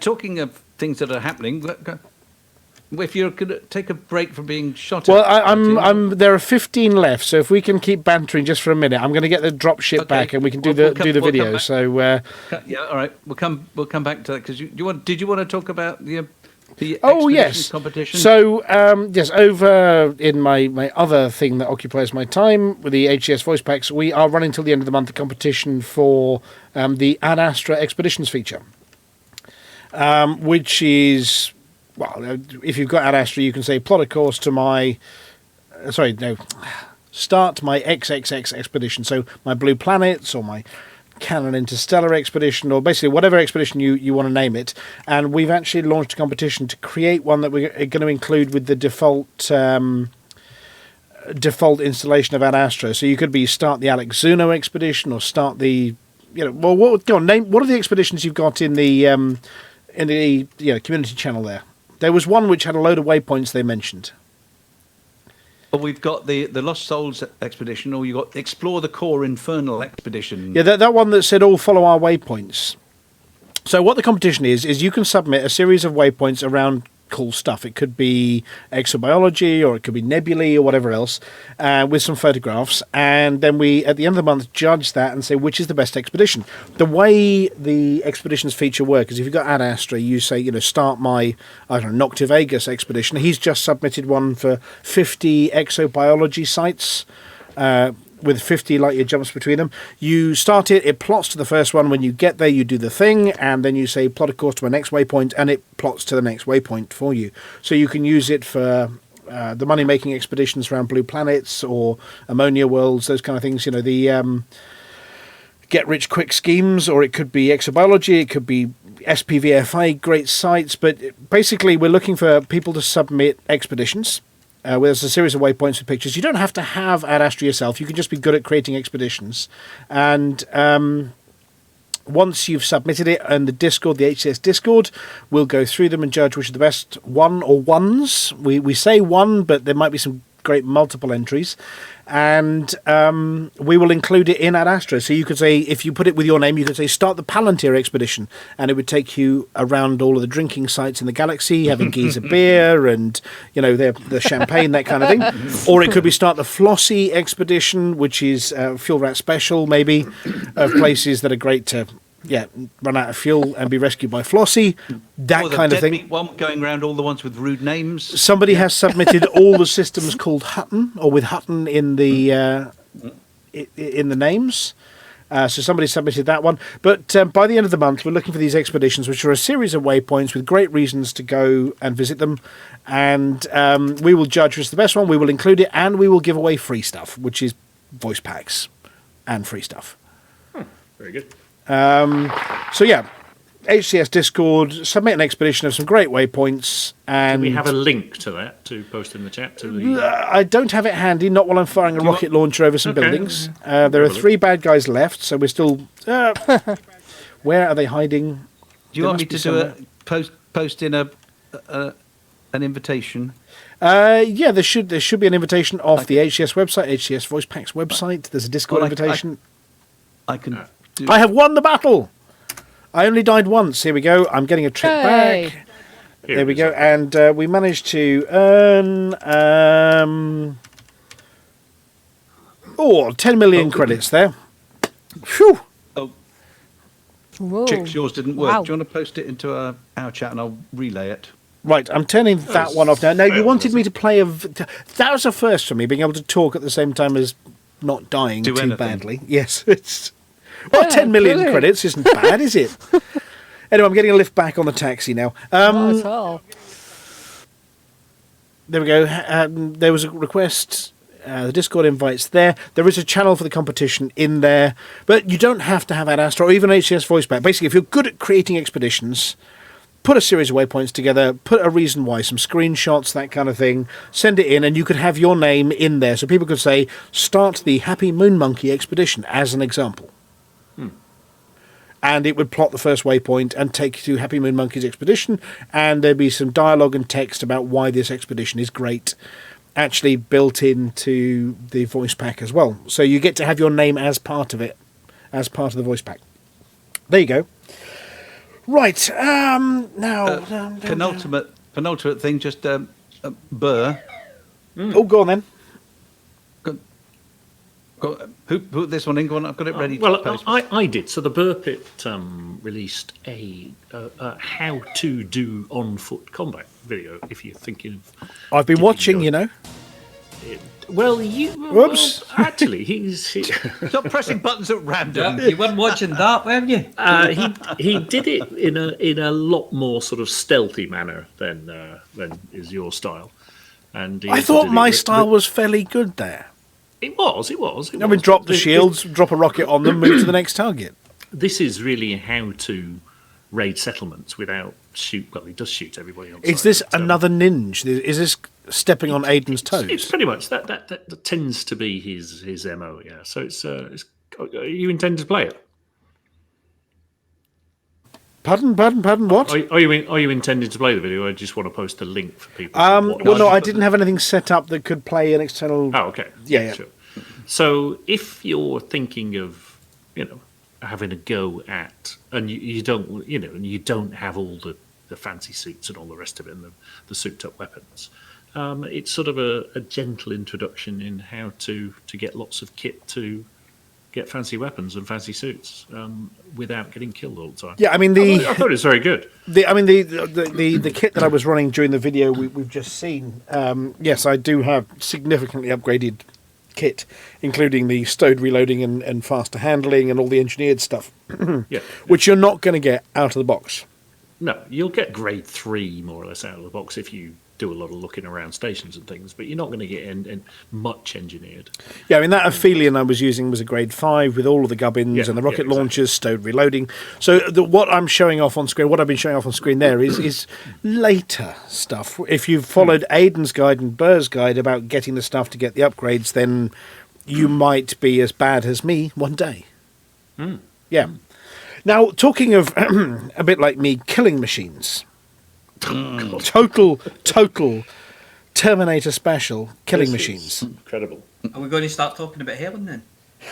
talking of things that are happening, if you're going to take a break from being shot Well, at... I'm. There are 15 left, so if we can keep bantering just for a minute, I'm going to get the drop ship back, and we can do the we'll video. So. Yeah, all right. We'll come back to that because did you want to talk about the yes, competition? So yes, over in my other thing that occupies my time with the HCS voice packs, we are running till the end of the month a competition for the Ad Astra Expeditions feature, which is, well, if you've got Ad Astra, you can say plot a course to my start my XXX expedition, so my Blue Planets or my Canon Interstellar expedition, or basically whatever expedition you want to name it. And we've actually launched a competition to create one that we're going to include with the default installation of Ad Astra. So you could start the Alex Zuno expedition, or start the what are the expeditions you've got in the community channel there? There was one which had a load of waypoints they mentioned. Well, we've got the Lost Souls expedition, or you got Explore the Core Infernal expedition. Yeah, that one that said all follow our waypoints. So what the competition is you can submit a series of waypoints around cool stuff. It could be exobiology, or it could be nebulae, or whatever else, with some photographs. And then we, at the end of the month, judge that and say which is the best expedition. The way the expeditions feature work is if you've got Ad Astra, you say, start my, Noctivagus expedition. He's just submitted one for 50 exobiology sites with 50 light year jumps between them. You start it plots to the first one. When you get there, you do the thing, and then you say plot a course to my next waypoint, and it plots to the next waypoint for you. So you can use it for the money-making expeditions around blue planets or ammonia worlds, those kind of things. You know, the get-rich-quick schemes, or it could be exobiology, it could be SPVFI, great sites. But basically, we're looking for people to submit expeditions. Where there's a series of waypoints with pictures. You don't have to have Ad Astra yourself. You can just be good at creating expeditions. And once you've submitted it in the Discord, the HCS Discord, we'll go through them and judge which are the best one or ones. We say one, but there might be some great multiple entries. And we will include it in Ad Astra. So you could say, if you put it with your name, you could say, start the Palantir expedition. And it would take you around all of the drinking sites in the galaxy, having geezer beer and, you know, the champagne, that kind of thing. Or it could be start the Flossy expedition, which is Fuel Rat Special, maybe, of places that are great to... run out of fuel and be rescued by Flossy, that kind of thing. One going around all the ones with rude names. Somebody has submitted all the systems called Hutton, or with Hutton in the names. So somebody submitted that one. But by the end of the month, we're looking for these expeditions, which are a series of waypoints with great reasons to go and visit them. And we will judge which is the best one. We will include it, and we will give away free stuff, which is voice packs and free stuff. Very good. So yeah, HCS Discord, submit an expedition of some great waypoints, and Do we have a link to that to post in the chat? To the... I don't have it handy, not while I'm firing a rocket launcher over some buildings. There are 3 bad guys left, so we're still... where are they hiding? Do you want me to do a post in an invitation? Yeah, there should be an invitation off the HCS website, HCS Voice Packs website. There's a Discord invitation. I can... I have won the battle! I only died once. Here we go. I'm getting a trip back. There we go. And we managed to earn 10 million credits there. Phew! Whoa. Chicks, yours didn't work. Wow. Do you want to post it into our chat and I'll relay it? Right, I'm turning that one off now. Now, you wanted me to play that was a first for me, being able to talk at the same time as not dying too badly. Yes, it's... Well, 10 million brilliant. credits isn't bad, is it? Anyway, I'm getting a lift back on the taxi now. Not at all. There we go. There was a request. The Discord invites there. There is a channel for the competition in there. But you don't have to have Ad Astra or even HCS Voice Pack. Basically, if you're good at creating expeditions, put a series of waypoints together, put a reason why, some screenshots, that kind of thing, send it in, and you could have your name in there. So people could say, start the Happy Moon Monkey expedition, as an example. And it would plot the first waypoint and take you to Happy Moon Monkey's expedition, and there'd be some dialogue and text about why this expedition is great, actually built into the voice pack as well. So you get to have your name as part of it, as part of the voice pack. There you go. Right, now... penultimate thing, just Burr. Oh, go on then. Who put this one in? Go on, I've got it ready to post. I did. So the Burpit released a how to do on-foot combat video, if you're thinking of... I've been watching, you know. Whoops. Well, actually, he's... Stop pressing buttons at random. You weren't watching that, weren't you? He did it in a lot more sort of stealthy manner than is your style. And I thought my style was fairly good there. It was. I mean, drop the shields, drop a rocket on them, move to the next target. This is really how to raid settlements without shoot. Well, he does shoot everybody on. Is this another ninja? Is this stepping on Aiden's toes? It's pretty much that tends to be his MO. Yeah. So it's you intend to play it? Pardon, what? Are you intending to play the video, or do you just want to post a link for people? Well, no, I didn't have anything set up that could play an external... Oh, okay. Yeah. Sure. So if you're thinking of, having a go at, and you don't have all the fancy suits and all the rest of it, and the souped-up weapons, it's sort of a gentle introduction in how to get lots of kit to get fancy weapons and fancy suits without getting killed all the time. Yeah, I mean I thought it was very good. The kit that I was running during the video we've just seen. Yes, I do have significantly upgraded kit, including the stowed reloading and faster handling and all the engineered stuff, which you're not going to get out of the box. No, you'll get grade 3 more or less out of the box if you do a lot of looking around stations and things, but you're not going to get in much engineered. Yeah, I mean, that Aphelion I was using was a grade 5 with all of the gubbins and the rocket launchers, stowed reloading. So what I've been showing off on screen there is later stuff. If you've followed Aiden's guide and Burr's guide about getting the stuff to get the upgrades, then you might be as bad as me one day. Yeah. Now, talking of a bit like me, killing machines. Total Terminator special killing machines. Incredible. Are we going to start talking about Helen then?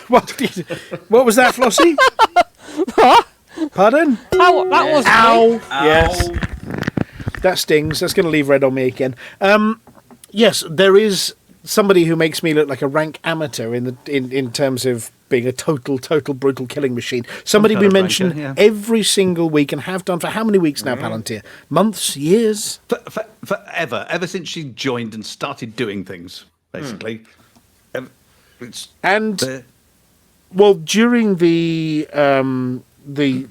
What was that, Flossy? What? Pardon? Oh, that was Ow. Yes. That stings. That's going to leave red on me again. Yes, there is somebody who makes me look like a rank amateur in terms of being a total brutal killing machine. Somebody we mention every single week and have done for how many weeks now, Palantir? Months? Years? Forever. Ever since she joined and started doing things, basically. Well, during the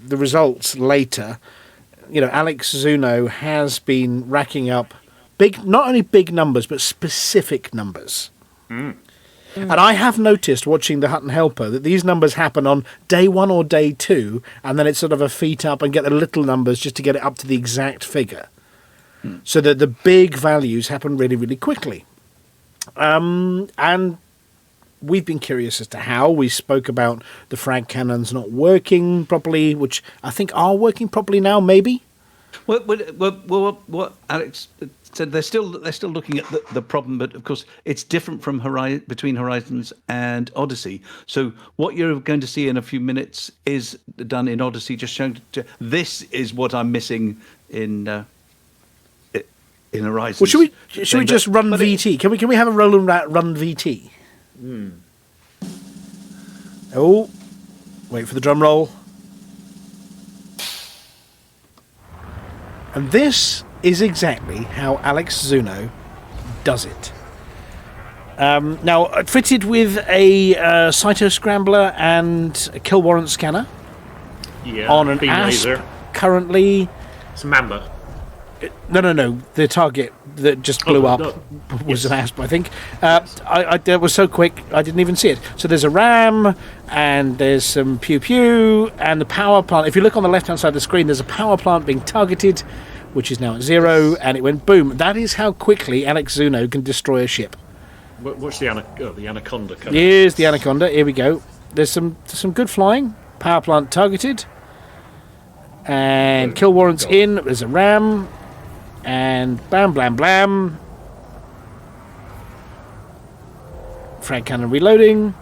results later, Alex Zuno has been racking up not only big numbers, but specific numbers. And I have noticed, watching the Hutton Helper, that these numbers happen on day 1 or day 2, and then it's sort of a feet up and get the little numbers just to get it up to the exact figure. So that the big values happen really, really quickly. And we've been curious as to how. We spoke about the frag cannons not working properly, which I think are working properly now, maybe? What Alex said, they're still looking at the problem, but of course it's different from between Horizons and Odyssey. So what you're going to see in a few minutes is done in Odyssey, just showing this is what I'm missing in Horizons. Well, should we just run VT? Can we have a roll and run VT? Oh, wait for the drum roll. And this is exactly how Alex Zuno does it. Now, fitted with a Cyto Scrambler and a kill warrant scanner. Yeah, on an beam ASP laser. Currently. It's a Mamba. No. The target that just blew up was an ASP, I think. That was so quick, I didn't even see it. So there's a RAM, and there's some pew-pew, and the power plant. If you look on the left-hand side of the screen, there's a power plant being targeted, which is now at 0, and it went boom. That is how quickly Alex Zuno can destroy a ship. What's the Anaconda? Here's the Anaconda. Here we go. There's some good flying. Power plant targeted. And kill warrants in. There's a RAM. And bam, blam, blam. Frag cannon reloading.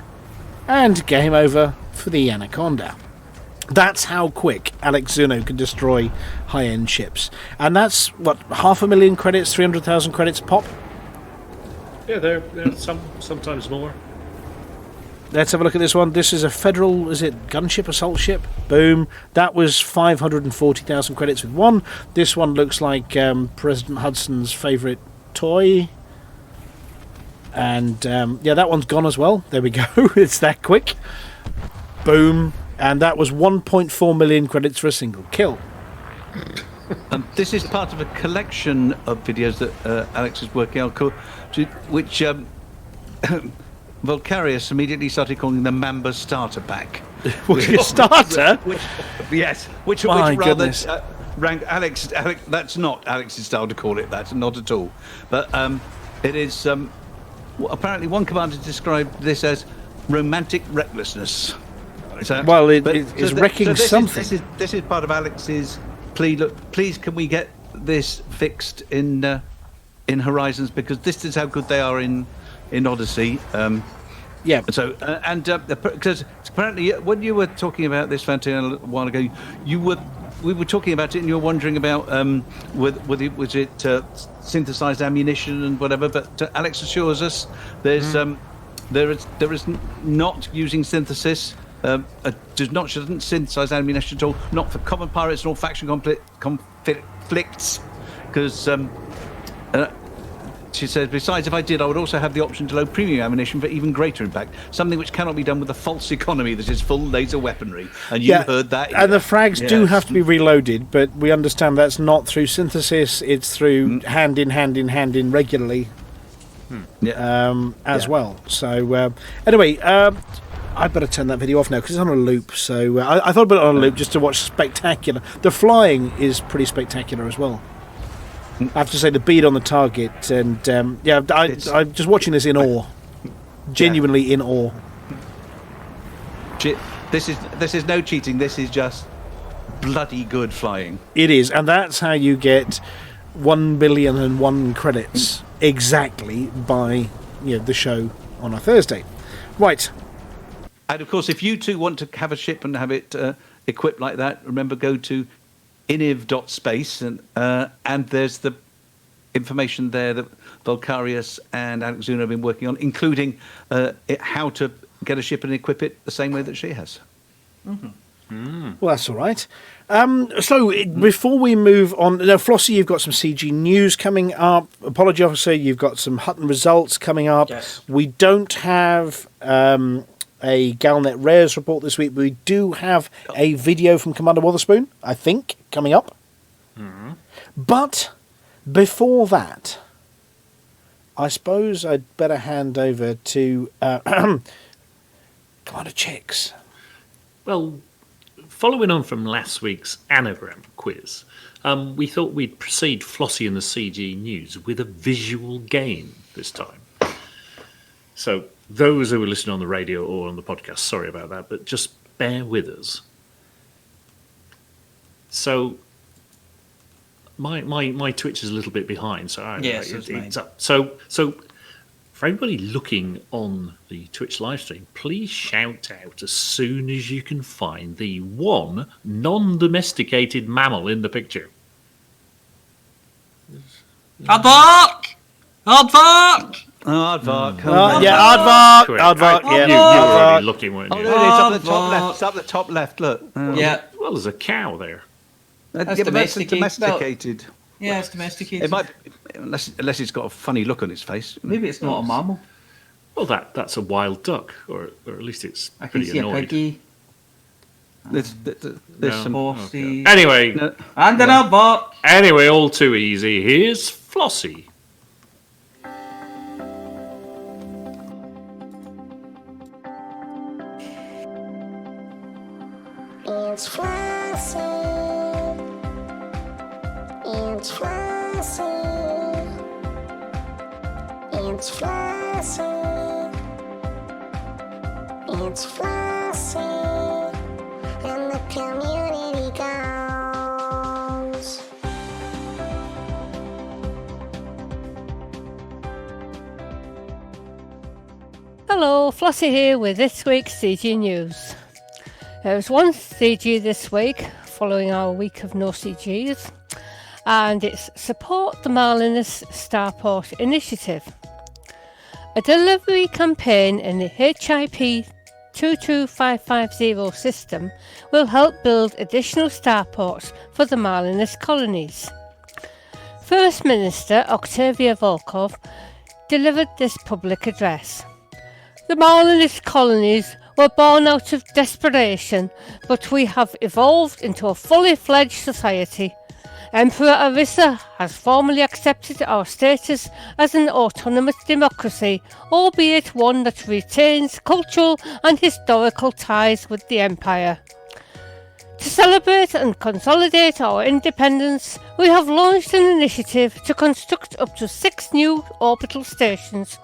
And game over for the Anaconda. That's how quick Alex Zuno can destroy high-end ships. And that's, 500,000 credits, 300,000 credits pop? Yeah, they're sometimes more. Let's have a look at this one. This is a Federal, gunship, assault ship? Boom. That was 540,000 credits with one. This one looks like President Hudson's favourite toy. And, that one's gone as well. There we go. It's that quick. Boom. And that was 1.4 million credits for a single kill. This is part of a collection of videos that Alex is working on, which Volcarius immediately started calling the Mamba Starter Pack. Starter? Yes. Which rather rank Alex. That's not Alex's style to call it that, not at all. But it is. Apparently, one commander described this as romantic recklessness. So, it's wrecking something. This is part of Alex's plea. Look, please, can we get this fixed in Horizons, because this is how good they are in Odyssey. So because apparently when you were talking about this, Fanti, a while ago, we were talking about it, and you were wondering about was it synthesized ammunition and whatever. But Alex assures us there is not using synthesis. Shouldn't synthesize ammunition at all. Not for common pirates nor faction conflicts, because She says, besides, if I did, I would also have the option to load premium ammunition for even greater impact, something which cannot be done with a false economy that is full laser weaponry. And you heard that. And the frags do have to be reloaded, but we understand that's not through synthesis, it's through hand in regularly as well. So, anyway, I'd better turn that video off now because it's on a loop. So I thought about it on a loop just to watch spectacular. The flying is pretty spectacular as well. I have to say, the bead on the target, and I'm just watching this in awe, genuinely in awe. This is no cheating. This is just bloody good flying. It is, and that's how you get 1,000,000,001 credits exactly by the show on a Thursday, right? And of course, if you too want to have a ship and have it equipped like that, remember, go to iniv.space and there's the information there that Volcarius and Alex Zuna have been working on, including how to get a ship and equip it the same way that she has. Well, that's all right. Before we move on, now, Flossy, you've got some CG news coming up. Apology Officer, you've got some Hutton results coming up. Yes. We don't have a Galnet Rares report this week, but we do have a video from Commander Wotherspoon, I think, coming up. But before that, I suppose I'd better hand over to Commander Chicks. Well, following on from last week's anagram quiz, we thought we'd precede Flossy and the CG News with a visual game this time. So those who are listening on the radio or on the podcast, sorry about that, but just bear with us. So my Twitch is a little bit behind, so it's up. So for everybody looking on the Twitch live stream, please shout out as soon as you can find the one non-domesticated mammal in the picture. Aardvark! Aardvark! Aardvark. Aardvark. You were already looking, weren't you? Oh, there it is, up the top left. It's up the top left, look. Yeah. Well, there's a cow there. That's domesticated. Yeah, it's domesticated. It might, unless it's got a funny look on its face. Maybe it's not a mammal. Well, that's a wild duck, or at least it's I can pretty see annoyed. a piggy. There's some horsey. Anyway, And an aardvark. Anyway, all too easy. Here's Flossy. It's Flossy. It's Flossy. It's Flossy. It's Flossy. And the community goes. Hello, Flossy here with this week's CG News. There was one CG this week, following our week of no CGs, and it's Support the Marlinus Starport Initiative. A delivery campaign in the HIP 22550 system will help build additional starports for the Marlinus colonies. First Minister Octavia Volkov delivered this public address. The Marlinus colonies were born out of desperation, but we have evolved into a fully fledged society. Emperor Arissa has formally accepted our status as an autonomous democracy, albeit one that retains cultural and historical ties with the Empire. To celebrate and consolidate our independence, we have launched an initiative to construct up to 6 new orbital stations.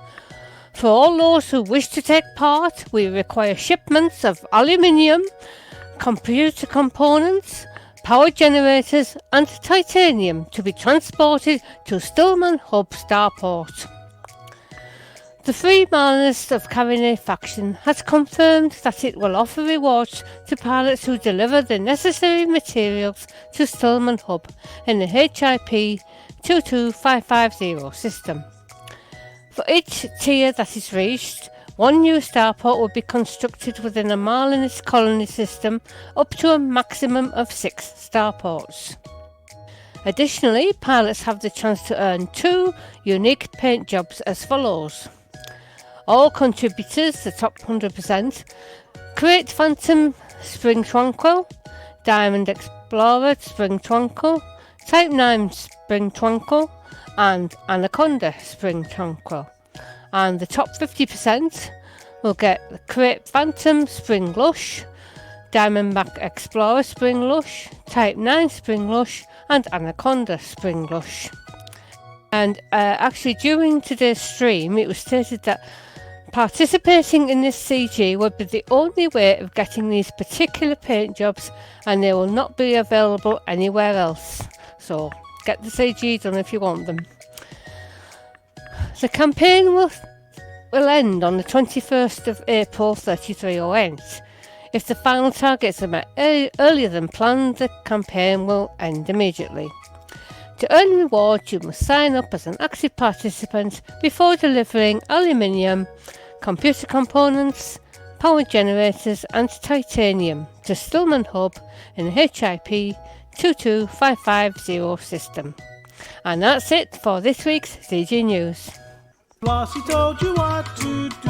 For all those who wish to take part, we require shipments of aluminium, computer components, power generators and titanium to be transported to Stillman Hub Starport. The Free Marlinus of Carinae faction has confirmed that it will offer rewards to pilots who deliver the necessary materials to Stillman Hub in the HIP 22550 system. For each tier that is reached, 1 new starport will be constructed within a Marlinus colony system up to a maximum of 6 starports. Additionally, pilots have the chance to earn 2 unique paint jobs as follows. All contributors, the top 100%, create Phantom Spring Tranquil, Diamond Explorer Spring Tranquil, Type 9 Spring Tranquil, and Anaconda Spring Tranquil. And the top 50% will get the Create Phantom Spring Lush, Diamondback Explorer Spring Lush, Type 9 Spring Lush, and Anaconda Spring Lush. And actually during today's stream it was stated that participating in this CG would be the only way of getting these particular paint jobs, and they will not be available anywhere else. So get the CG done if you want them. The campaign will end on the 21st of April 3308. If the final targets are met earlier than planned, the campaign will end immediately. To earn rewards, you must sign up as an active participant before delivering aluminium, computer components, power generators and titanium to Stillman Hub in the HIP 22550 system. And that's it for this week's CG News. Flossy told you what to do.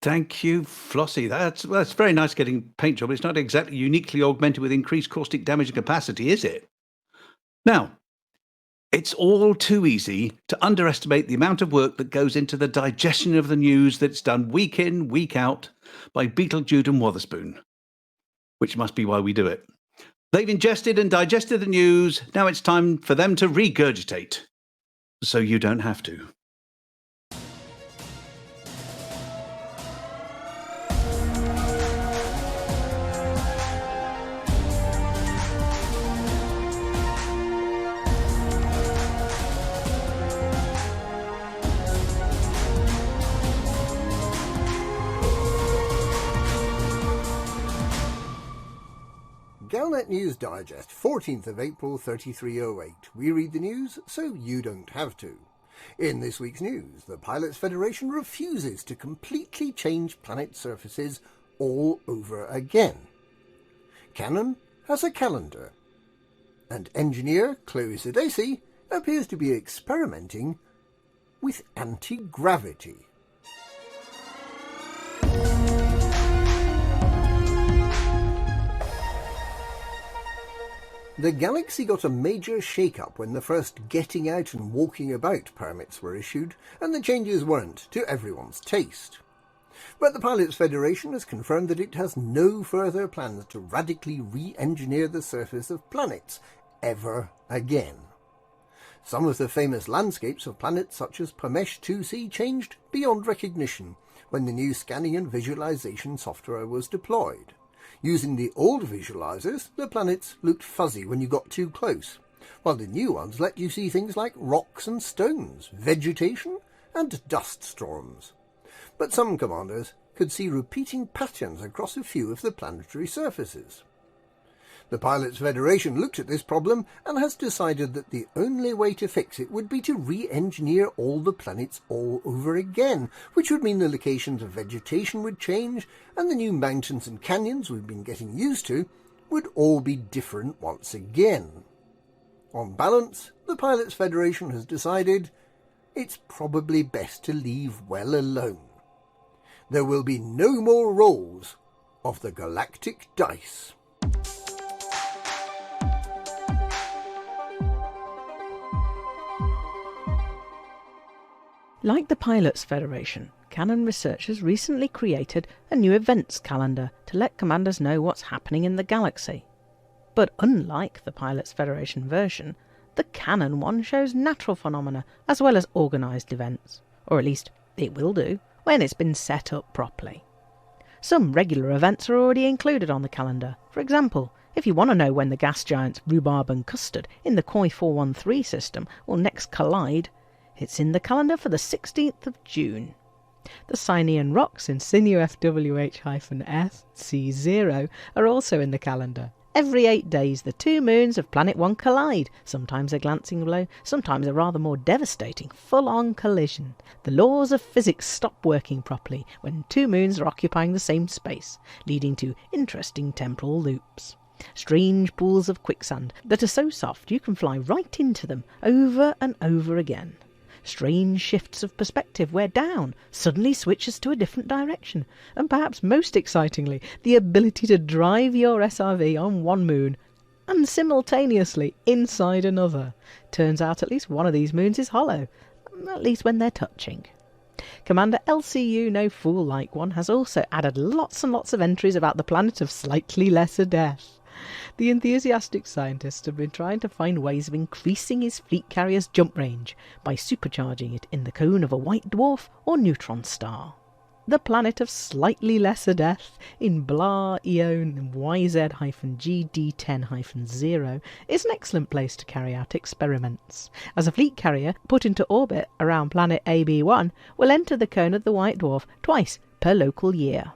Thank you, Flossy. That's very nice getting paint job. It's not exactly uniquely augmented with increased caustic damage and capacity, is it? Now, it's all too easy to underestimate the amount of work that goes into the digestion of the news that's done week in, week out by Beetlejude and Wotherspoon, which must be why we do it. They've ingested and digested the news. Now it's time for them to regurgitate, so you don't have to. Galnet News Digest, 14th of April 3308. We read the news so you don't have to. In this week's news, the Pilots Federation refuses to completely change planet surfaces all over again. Canon has a calendar. And engineer Chloe Sidesi appears to be experimenting with anti-gravity. The galaxy got a major shake-up when the first Getting Out and Walking About permits were issued, and the changes weren't to everyone's taste. But the Pilots Federation has confirmed that it has no further plans to radically re-engineer the surface of planets ever again. Some of the famous landscapes of planets such as Pamesh 2c changed beyond recognition when the new scanning and visualization software was deployed. Using the old visualizers, the planets looked fuzzy when you got too close, while the new ones let you see things like rocks and stones, vegetation and dust storms. But some commanders could see repeating patterns across a few of the planetary surfaces. The Pilots Federation looked at this problem and has decided that the only way to fix it would be to re-engineer all the planets all over again, which would mean the locations of vegetation would change and the new mountains and canyons we've been getting used to would all be different once again. On balance, the Pilots Federation has decided it's probably best to leave well alone. There will be no more rolls of the galactic dice. Like the Pilots Federation, Canon researchers recently created a new events calendar to let commanders know what's happening in the galaxy. But unlike the Pilots Federation version, the Canon one shows natural phenomena as well as organised events, or at least it will do when it's been set up properly. Some regular events are already included on the calendar. For example, if you want to know when the gas giants Rhubarb and Custard in the Koi 413 system will next collide, it's in the calendar for the 16th of June. The Cynean rocks in Sinew FWH-SC0 are also in the calendar. Every 8 days, the two moons of Planet One collide, sometimes a glancing blow, sometimes a rather more devastating, full-on collision. The laws of physics stop working properly when two moons are occupying the same space, leading to interesting temporal loops. Strange pools of quicksand that are so soft you can fly right into them over and over again. Strange shifts of perspective where down suddenly switches to a different direction, and perhaps most excitingly, the ability to drive your SRV on one moon and simultaneously inside another. Turns out at least one of these moons is hollow, at least when they're touching. Commander LCU No Fool Like One has also added lots and lots of entries about the planet of slightly lesser death. The enthusiastic scientists have been trying to find ways of increasing his fleet carrier's jump range by supercharging it in the cone of a white dwarf or neutron star. The planet of slightly lesser death in Blah Eon YZ-GD10-0 is an excellent place to carry out experiments, as a fleet carrier put into orbit around planet AB1 will enter the cone of the white dwarf twice per local year.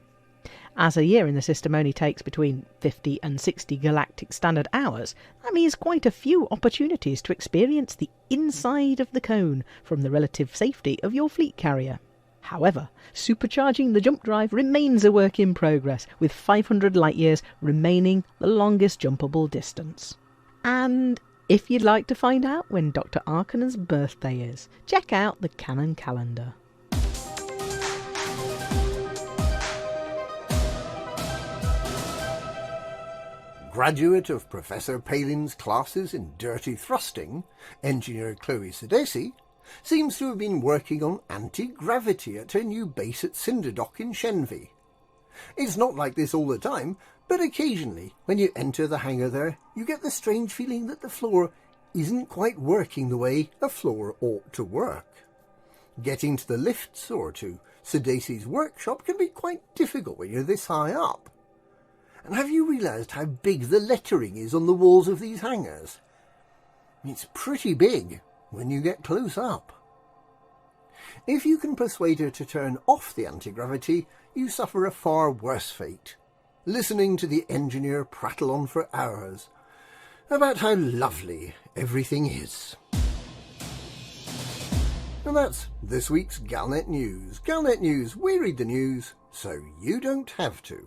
As a year in the system only takes between 50 and 60 galactic standard hours, that means quite a few opportunities to experience the inside of the cone from the relative safety of your fleet carrier. However, supercharging the jump drive remains a work in progress, with 500 light years remaining the longest jumpable distance. And if you'd like to find out when Dr. Arkanan's birthday is, check out the Canon calendar. Graduate of Professor Palin's classes in dirty thrusting, engineer Chloe Sidesi seems to have been working on anti-gravity at her new base at Cinderdock in Shenvi. It's not like this all the time, but occasionally, when you enter the hangar there, you get the strange feeling that the floor isn't quite working the way a floor ought to work. Getting to the lifts or to Sidesi's workshop can be quite difficult when you're this high up. And have you realised how big the lettering is on the walls of these hangars? It's pretty big when you get close up. If you can persuade her to turn off the anti-gravity, you suffer a far worse fate, listening to the engineer prattle on for hours about how lovely everything is. And that's this week's Galnet News. Galnet News, we read the news so you don't have to.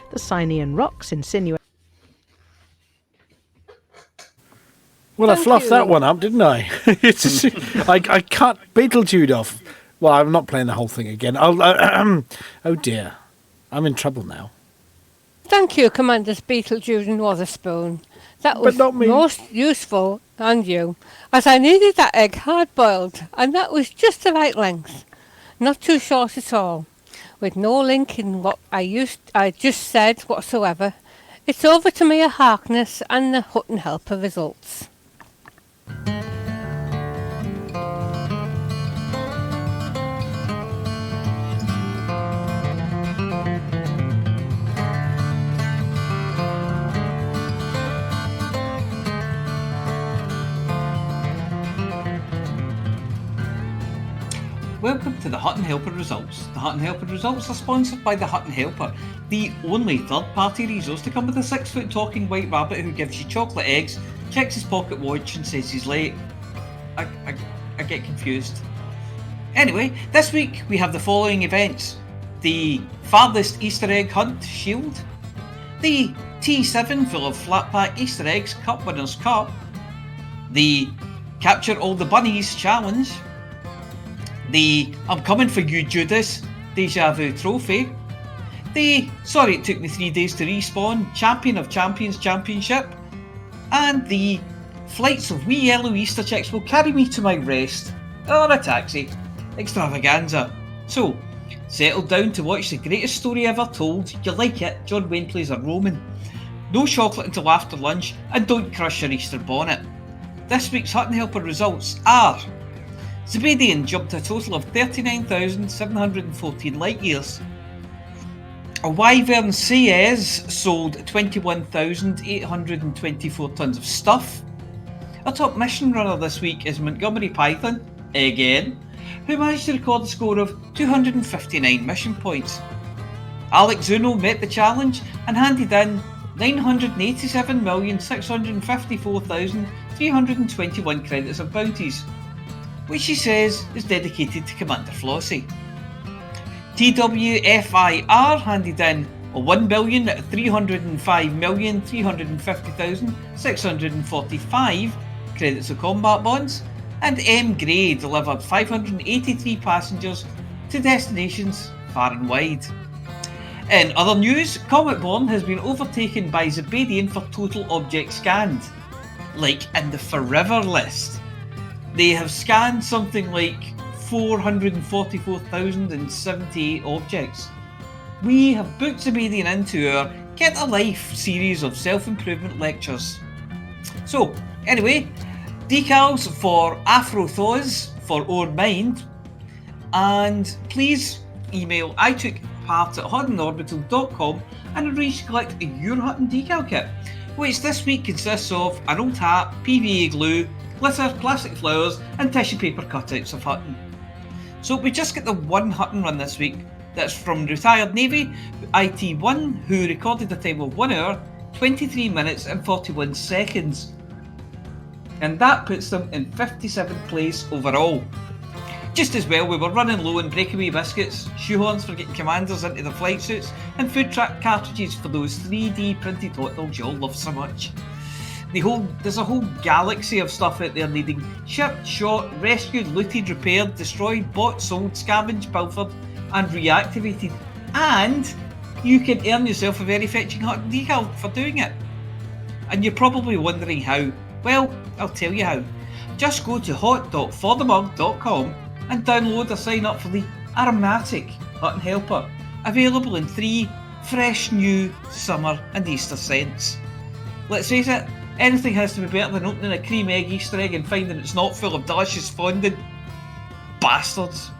The Sinian rocks insinuate... Well, Thank I fluffed you. that one up, didn't I? I cut Beetlejude off. Well, I'm not playing the whole thing again. Oh dear. I'm in trouble now. Thank you, Commanders Beetlejude and Wotherspoon. That But was not me. most useful, and you, as I needed that egg hard-boiled, and that was just the right length. Not too short at all, with no link in what I just said whatsoever. It's over to Mia Harkness and the Hutton Helper results. Welcome to the Hutton Helper results. The Hutton Helper results are sponsored by the Hutton Helper, the only third-party resource to come with a 6-foot talking white rabbit who gives you chocolate eggs, checks his pocket watch and says he's late. I get confused. Anyway, this week we have the following events. The farthest Easter egg hunt shield, the T7 full of flat pack Easter eggs Cup Winners' Cup, the Capture All the Bunnies challenge, the I'm Coming For You Judas Deja Vu trophy, the Sorry It Took Me 3 Days to Respawn Champion of Champions Championship, and the Flights of Wee Yellow Easter Chicks Will Carry Me to My Rest or a Taxi extravaganza. So, settle down to watch the greatest story ever told. You like it? John Wayne plays a Roman. No chocolate until after lunch, and don't crush your Easter bonnet. This week's Hutton Helper results are: Zebedian jumped a total of 39,714 light years. A Wyvern CS sold 21,824 tonnes of stuff. Our top mission runner this week is Montgomery Python, again, who managed to record a score of 259 mission points. Alex Zuno met the challenge and handed in 987,654,321 credits of bounties, which he says is dedicated to Commander Flossy. TWFIR handed in 1,305,350,645 credits of combat bonds, and M. Gray delivered 583 passengers to destinations far and wide. In other news, Cometborn has been overtaken by Zebedian for total objects scanned, like in the forever list. They have scanned something like 444,078 objects. We have booked Zebedian into our Get a Life series of self-improvement lectures. So, anyway, decals for Afrothoz for Our Mind, and please email outtakes@huttonorbital.com and arrange to collect your Hutton decal kit, which this week consists of an old hat, PVA glue, glitter, plastic flowers and tissue paper cutouts of Hutton. So we just get the one Hutton run this week. That's from retired Navy IT1, who recorded a time of 1 hour, 23 minutes and 41 seconds. And that puts them in 57th place overall. Just as well, we were running low on breakaway biscuits, shoehorns for getting commanders into the flight suits, and food track cartridges for those 3D printed hot dogs you all love so much. There's a whole galaxy of stuff out there needing shipped, shot, rescued, looted, repaired, destroyed, bought, sold, scavenged, pilfered and reactivated. And you can earn yourself a very fetching Hutton decal for doing it. And you're probably wondering how. Well, I'll tell you how. Just go to hot.forthemug.com and download or sign up for the aromatic Hutton Helper, available in 3 fresh new summer and Easter scents. Let's face it, anything has to be better than opening a cream egg Easter egg and finding it's not full of delicious fondant. Bastards.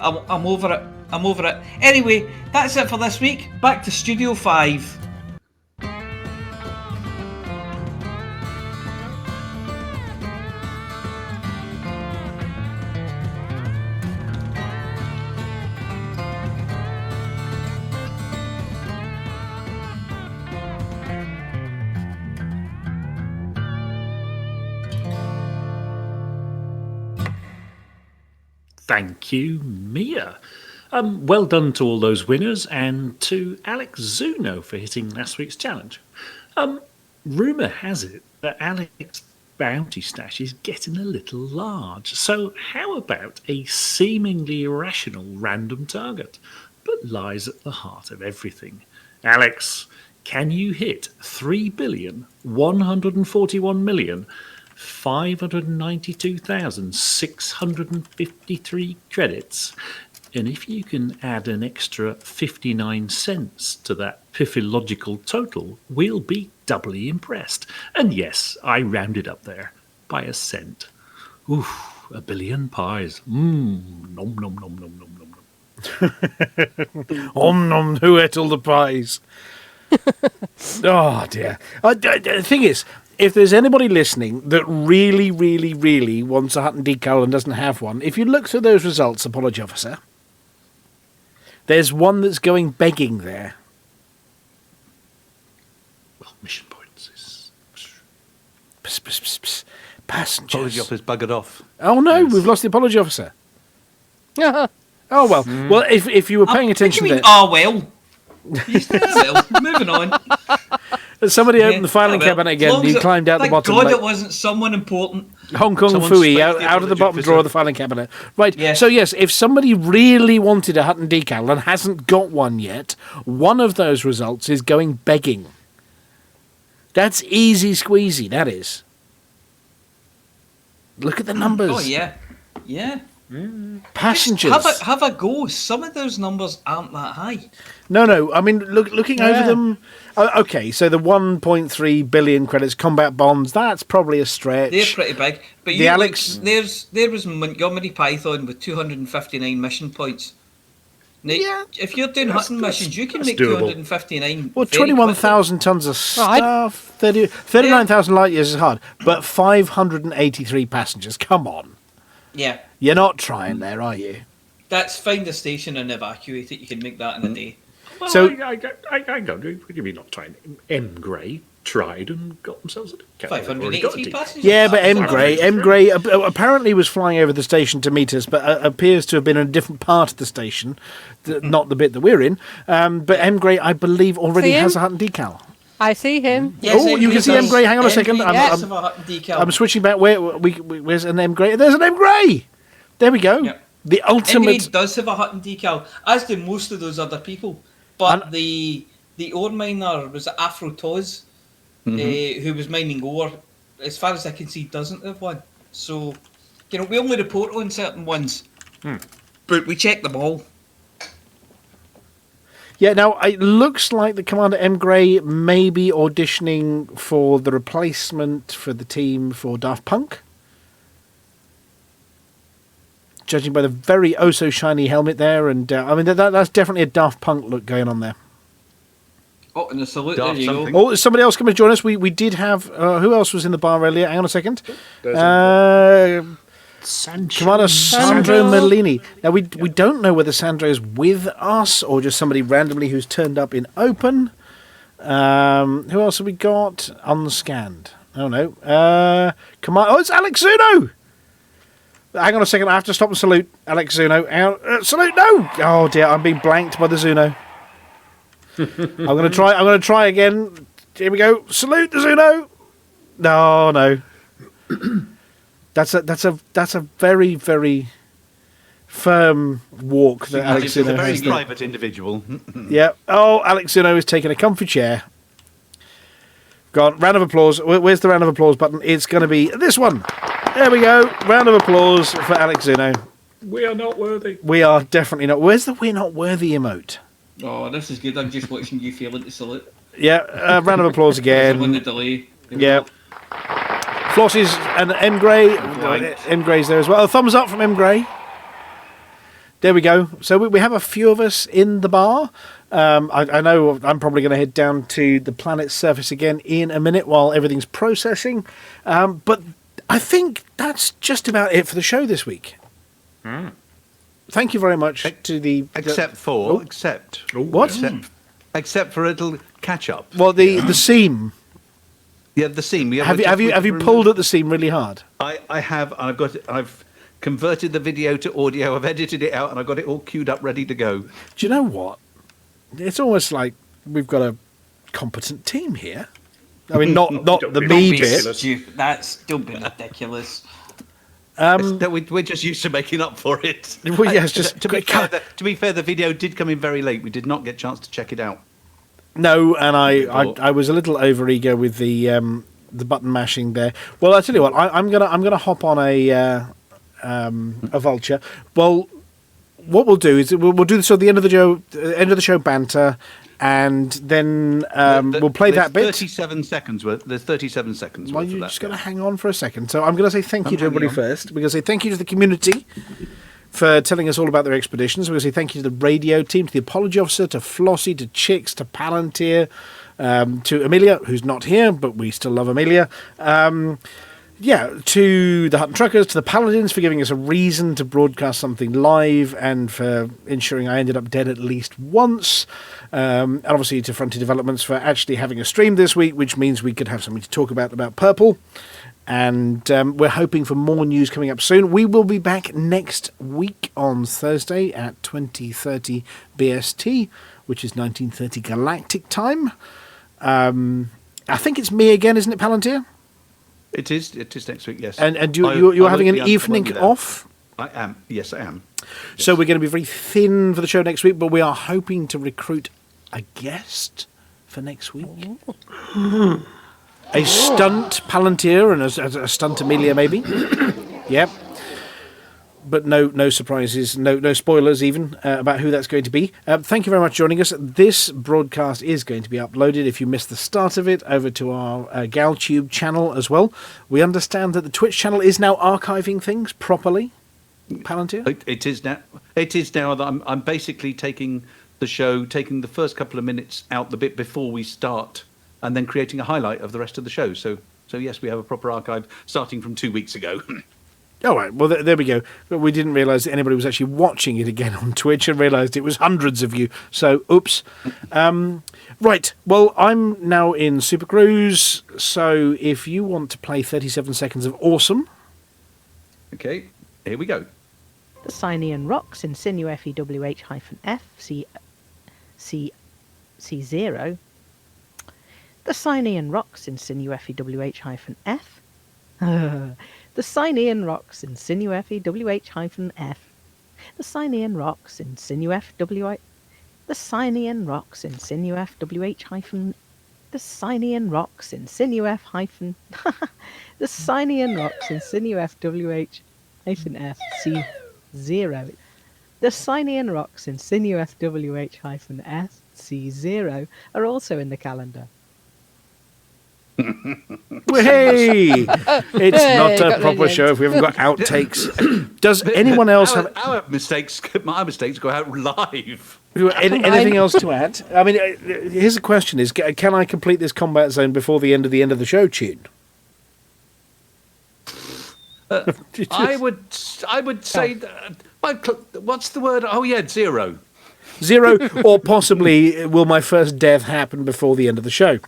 I'm over it. I'm over it. Anyway, that's it for this week. Back to Studio 5. Thank you, Mia. Well done to all those winners, and to Alex Zuno for hitting last week's challenge. Rumour has it that Alex's bounty stash is getting a little large, so how about a seemingly irrational random target, but lies at the heart of everything? Alex, can you hit 3,141,592,653 credits? And if you can add an extra 59 cents to that piffological total, we'll be doubly impressed. And yes, I rounded up there by a cent. Oof, 1 billion pies. Nom nom nom nom nom nom nom. Nom, who ate all the pies? Oh dear. The thing is, if there's anybody listening that really, really, really wants a Hutton decal and doesn't have one, if you look through those results, Apology Officer, there's one that's going begging there. Well, mission points is... Psst, psst, psst, psst. Passengers. Apology Officer's buggered off. Oh no, yes. We've lost the Apology Officer. Oh well. Well, if you were paying attention to... well. Moving on. Somebody opened the filing cabinet again and he climbed out the bottom. Thank God it wasn't someone important. Hong Kong Fooey out of the bottom drawer of the filing cabinet. Right, yes. So yes, if somebody really wanted a Hutton decal and hasn't got one yet, one of those results is going begging. That's easy squeezy, that is. Look at the numbers. Oh, yeah. Yeah. Passengers. Have a go. Some of those numbers aren't that high. No. I mean, looking over them. Okay, so the 1.3 billion credits, combat bonds. That's probably a stretch. They're pretty big. But there was Montgomery Python with 259 mission points. Now, if you're doing hunting missions, you can make doable. 259. Well, very 21,000 tons of stuff, 39,000 light years is hard, but 583 passengers. Come on. Yeah. You're not trying there, are you? That's find a station and evacuate it. You can make that in a day. Well, So- I go. What do you mean not trying? M. Gray tried and got themselves a decal. 583 passengers. Yeah, but That's M. Gray apparently was flying over the station to meet us, but appears to have been in a different part of the station, not the bit that we're in. But M. Gray, I believe, already See him? has a Hutton decal. I see him. Yes, Oh, you can see M. Gray. Hang on a second. Yes. Have a Hutton decal. I'm switching back. Where's an M. Gray? There's an M. Gray. There we go. Yep. The Emily ultimate. does have a Hutton decal, as do most of those other people. But the ore miner was Afro Toz, who was mining ore. As far as I can see, doesn't have one. So, we only report on certain ones, but we check them all. Yeah, now it looks like the Commander M. Gray may be auditioning for the replacement for the team for Daft Punk. Judging by the very oh-so-shiny helmet there, and that's definitely a Daft Punk look going on there. Oh, and a salute, Daft there you something. go. Oh, is somebody else coming to join us? We did have... who else was in the bar earlier? Hang on a second. Commander Sandro Merlini. Now, we don't know whether Sandro's with us or just somebody randomly who's turned up in open. Who else have we got? Unscanned. Oh, no. It's Alex Zuno! Hang on a second, I have to stop and salute Alex Zuno. Salute, no! Oh, dear, I'm being blanked by the Zuno. I'm going to try again. Here we go. Salute the Zuno! No. That's a very, very firm walk that Alex He's a Zuno very has there. private individual. Yeah. Oh, Alex Zuno is taking a comfy chair. Go on, round of applause. Where's the round of applause button? It's going to be this one. There we go. Round of applause for Alex Zuno. We are not worthy. We are definitely not. Where's the "we're not worthy" emote? Oh, this is good. I'm just watching you failing to salute. Yeah. Round of applause There's one again. the delay. There we Yeah. go. Flossy's and M. Gray. M. Gray's there as well. A thumbs up from M. Gray. There we go. So we have a few of us in the bar. I know I'm probably going to head down to the planet's surface again in a minute while everything's processing. But I think that's just about it for the show this week. Thank you very much to the... Except for a little catch-up. Well, the seam. Yeah, the seam. Have you pulled at the seam really hard? I have. I've converted the video to audio. I've edited it out, and I've got it all queued up, ready to go. Do you know what? It's almost like we've got a competent team here. I mean, not the me bit. Don't be ridiculous. We're just used to making up for it. Well, yes, just to be fair, the video did come in very late. We did not get a chance to check it out. No, and I was a little overeager with the button mashing there. Well, I tell you what, I'm gonna hop on a vulture. Well, what we'll do is we'll do this at the end of the show banter, and then we'll play that bit. 37 seconds worth. There's 37 seconds. Well, worth you're of just that going to hang on for a second. So I'm going to say thank you to everybody first. We're going to say thank you to the community for telling us all about their expeditions. We're going to say thank you to the radio team, to the apology officer, to Flossy, to Chicks, to Palantir, to Amelia, who's not here, but we still love Amelia. To the Hutton Truckers, to the Paladins for giving us a reason to broadcast something live and for ensuring I ended up dead at least once. And obviously to Frontier Developments for actually having a stream this week, which means we could have something to talk about Purple. And we're hoping for more news coming up soon. We will be back next week on Thursday at 20:30 BST, which is 19:30 Galactic time. I think it's me again, isn't it, Palantir? It is next week, yes. And you're having an evening off? I am. Yes, I am. Yes. So we're going to be very thin for the show next week, but we are hoping to recruit a guest for next week. A stunt Palantir and a stunt Amelia, maybe. Yep. But no surprises, no spoilers even about who that's going to be. Thank you very much for joining us. This broadcast is going to be uploaded, if you missed the start of it, over to our GalTube channel as well. We understand that the Twitch channel is now archiving things properly. Palantir? It is now. It is now that I'm basically taking the show, taking the first couple of minutes out the bit before we start, and then creating a highlight of the rest of the show. So yes, we have a proper archive starting from 2 weeks ago. All right, well, there we go. But we didn't realise that anybody was actually watching it again on Twitch and realised it was hundreds of you. So, oops. Right, well, I'm now in Super Cruise, so if you want to play 37 seconds of awesome... Okay, here we go. The Cynean rocks in Sinu FEWH-F C0. The Cynean rocks in Sinu FEWH-F. The Cynean rocks in Sinu FEWH-F. The Cynean rocks in Sinu FWH. The Cynean rocks in Sinu FWH- The Cynean rocks in Sinu F hyphen. The Cynean rocks in Sinu FWH-F C0. The Cynean rocks in Sinu FWH-F C0 are also in the calendar. Hey! It's not a proper show if we haven't got outtakes. Does anyone else have... Our mistakes go out live. Anything else to add? I mean, here's the question: is can I complete this combat zone before the end of the show tune? I would say what's the word? Oh yeah, 0. 0, or possibly will my first death happen before the end of the show?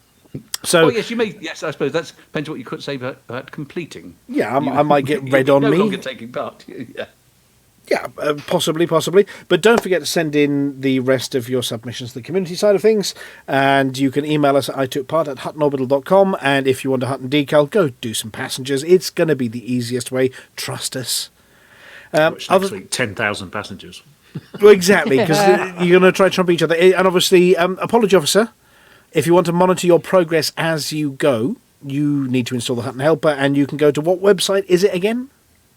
So, yes, you may. Yes, I suppose that depends what you could say about completing. Yeah, I might get red on no me. No longer taking part. Yeah. Yeah, possibly. But don't forget to send in the rest of your submissions to the community side of things. And you can email us at itookpart@huttonorbital.com. And if you want a Hutton decal, go do some passengers. It's going to be the easiest way. Trust us. Which next week, 10,000 passengers. Well, exactly, because you're going to try to trump each other. And obviously, Apology Officer, if you want to monitor your progress as you go, you need to install the Hutton Helper. And you can go to what website is it again?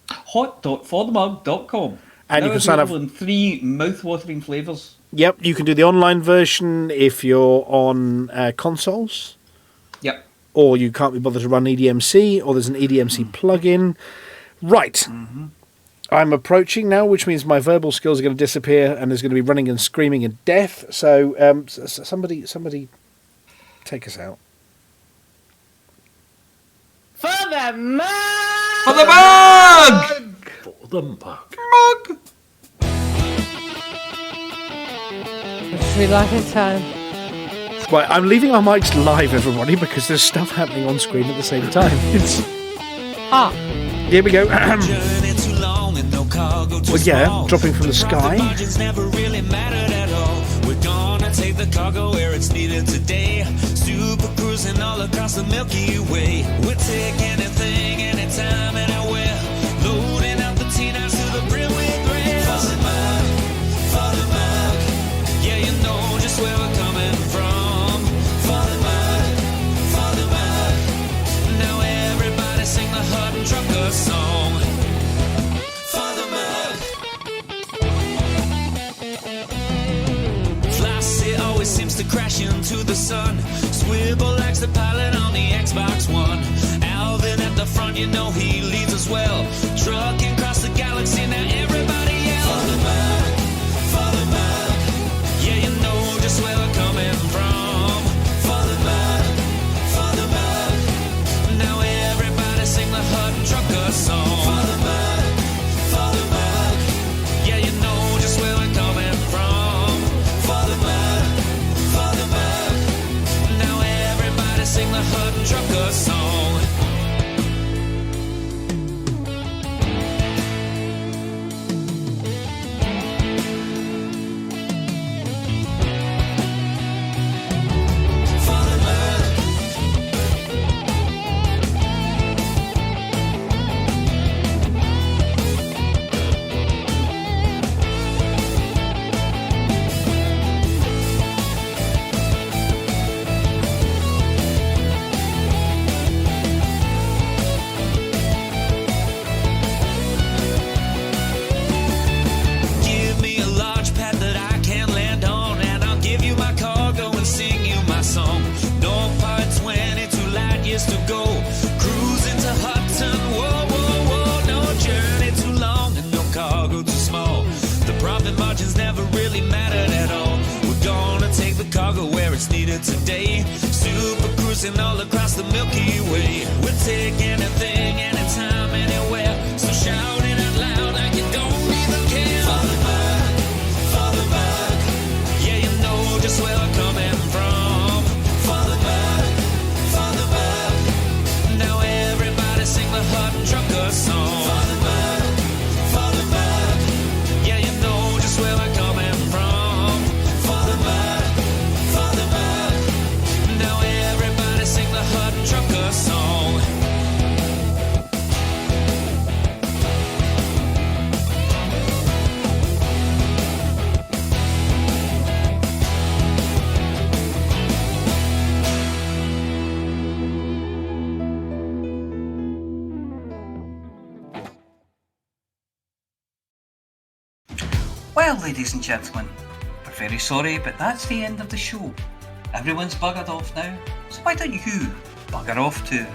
hot.forthemug.com. And now you can sign up in 3 mouth-watering flavours. Yep, you can do the online version if you're on consoles. Yep. Or you can't be bothered to run EDMC, or there's an EDMC plugin. Right. Mm-hmm. I'm approaching now, which means my verbal skills are going to disappear, and there's going to be running and screaming and death. So somebody take us out. For the mug! For the mug! For the mug. Mug! It's relaxing time. Right, I'm leaving our mics live, everybody, because there's stuff happening on screen at the same time. Here we go. Well, yeah, dropping from the sky. We're gonna take the cargo where it's needed today. Super cruising all across the Milky Way. We'll take anything, anytime, anywhere. Loading up the T-9s to the brim with rail. For the mug, yeah, you know just where we're coming from. For the mug, now everybody sing the Hutton Trucker song. For the mug, Flossy always seems to crash into the sun. Swivel likes the pilot on the Xbox One. Alvin at the front, you know he leads us well. Trucking across the galaxy, now everybody yell. For the mug, yeah, you know just where we're coming from. For the mug, now everybody sing the Hutton Trucker song. For the mug, yeah, you know just where we're coming from. For the mug, now everybody sing the Hutton Trucker song. here today. Super cruising all across the Milky Way. We'll take anything, anytime, anywhere. So shout it out loud like you don't even care. Father Berg, yeah, you know just where we're coming from. Father Berg, now everybody sing the Hutton Trucker song. Father Berg, yeah, you know just where we're coming from. Father Berg, now everybody sing the Hutton Trucker song. Well, ladies and gentlemen, we're very sorry, but that's the end of the show. Everyone's buggered off now, so why don't you bugger off too?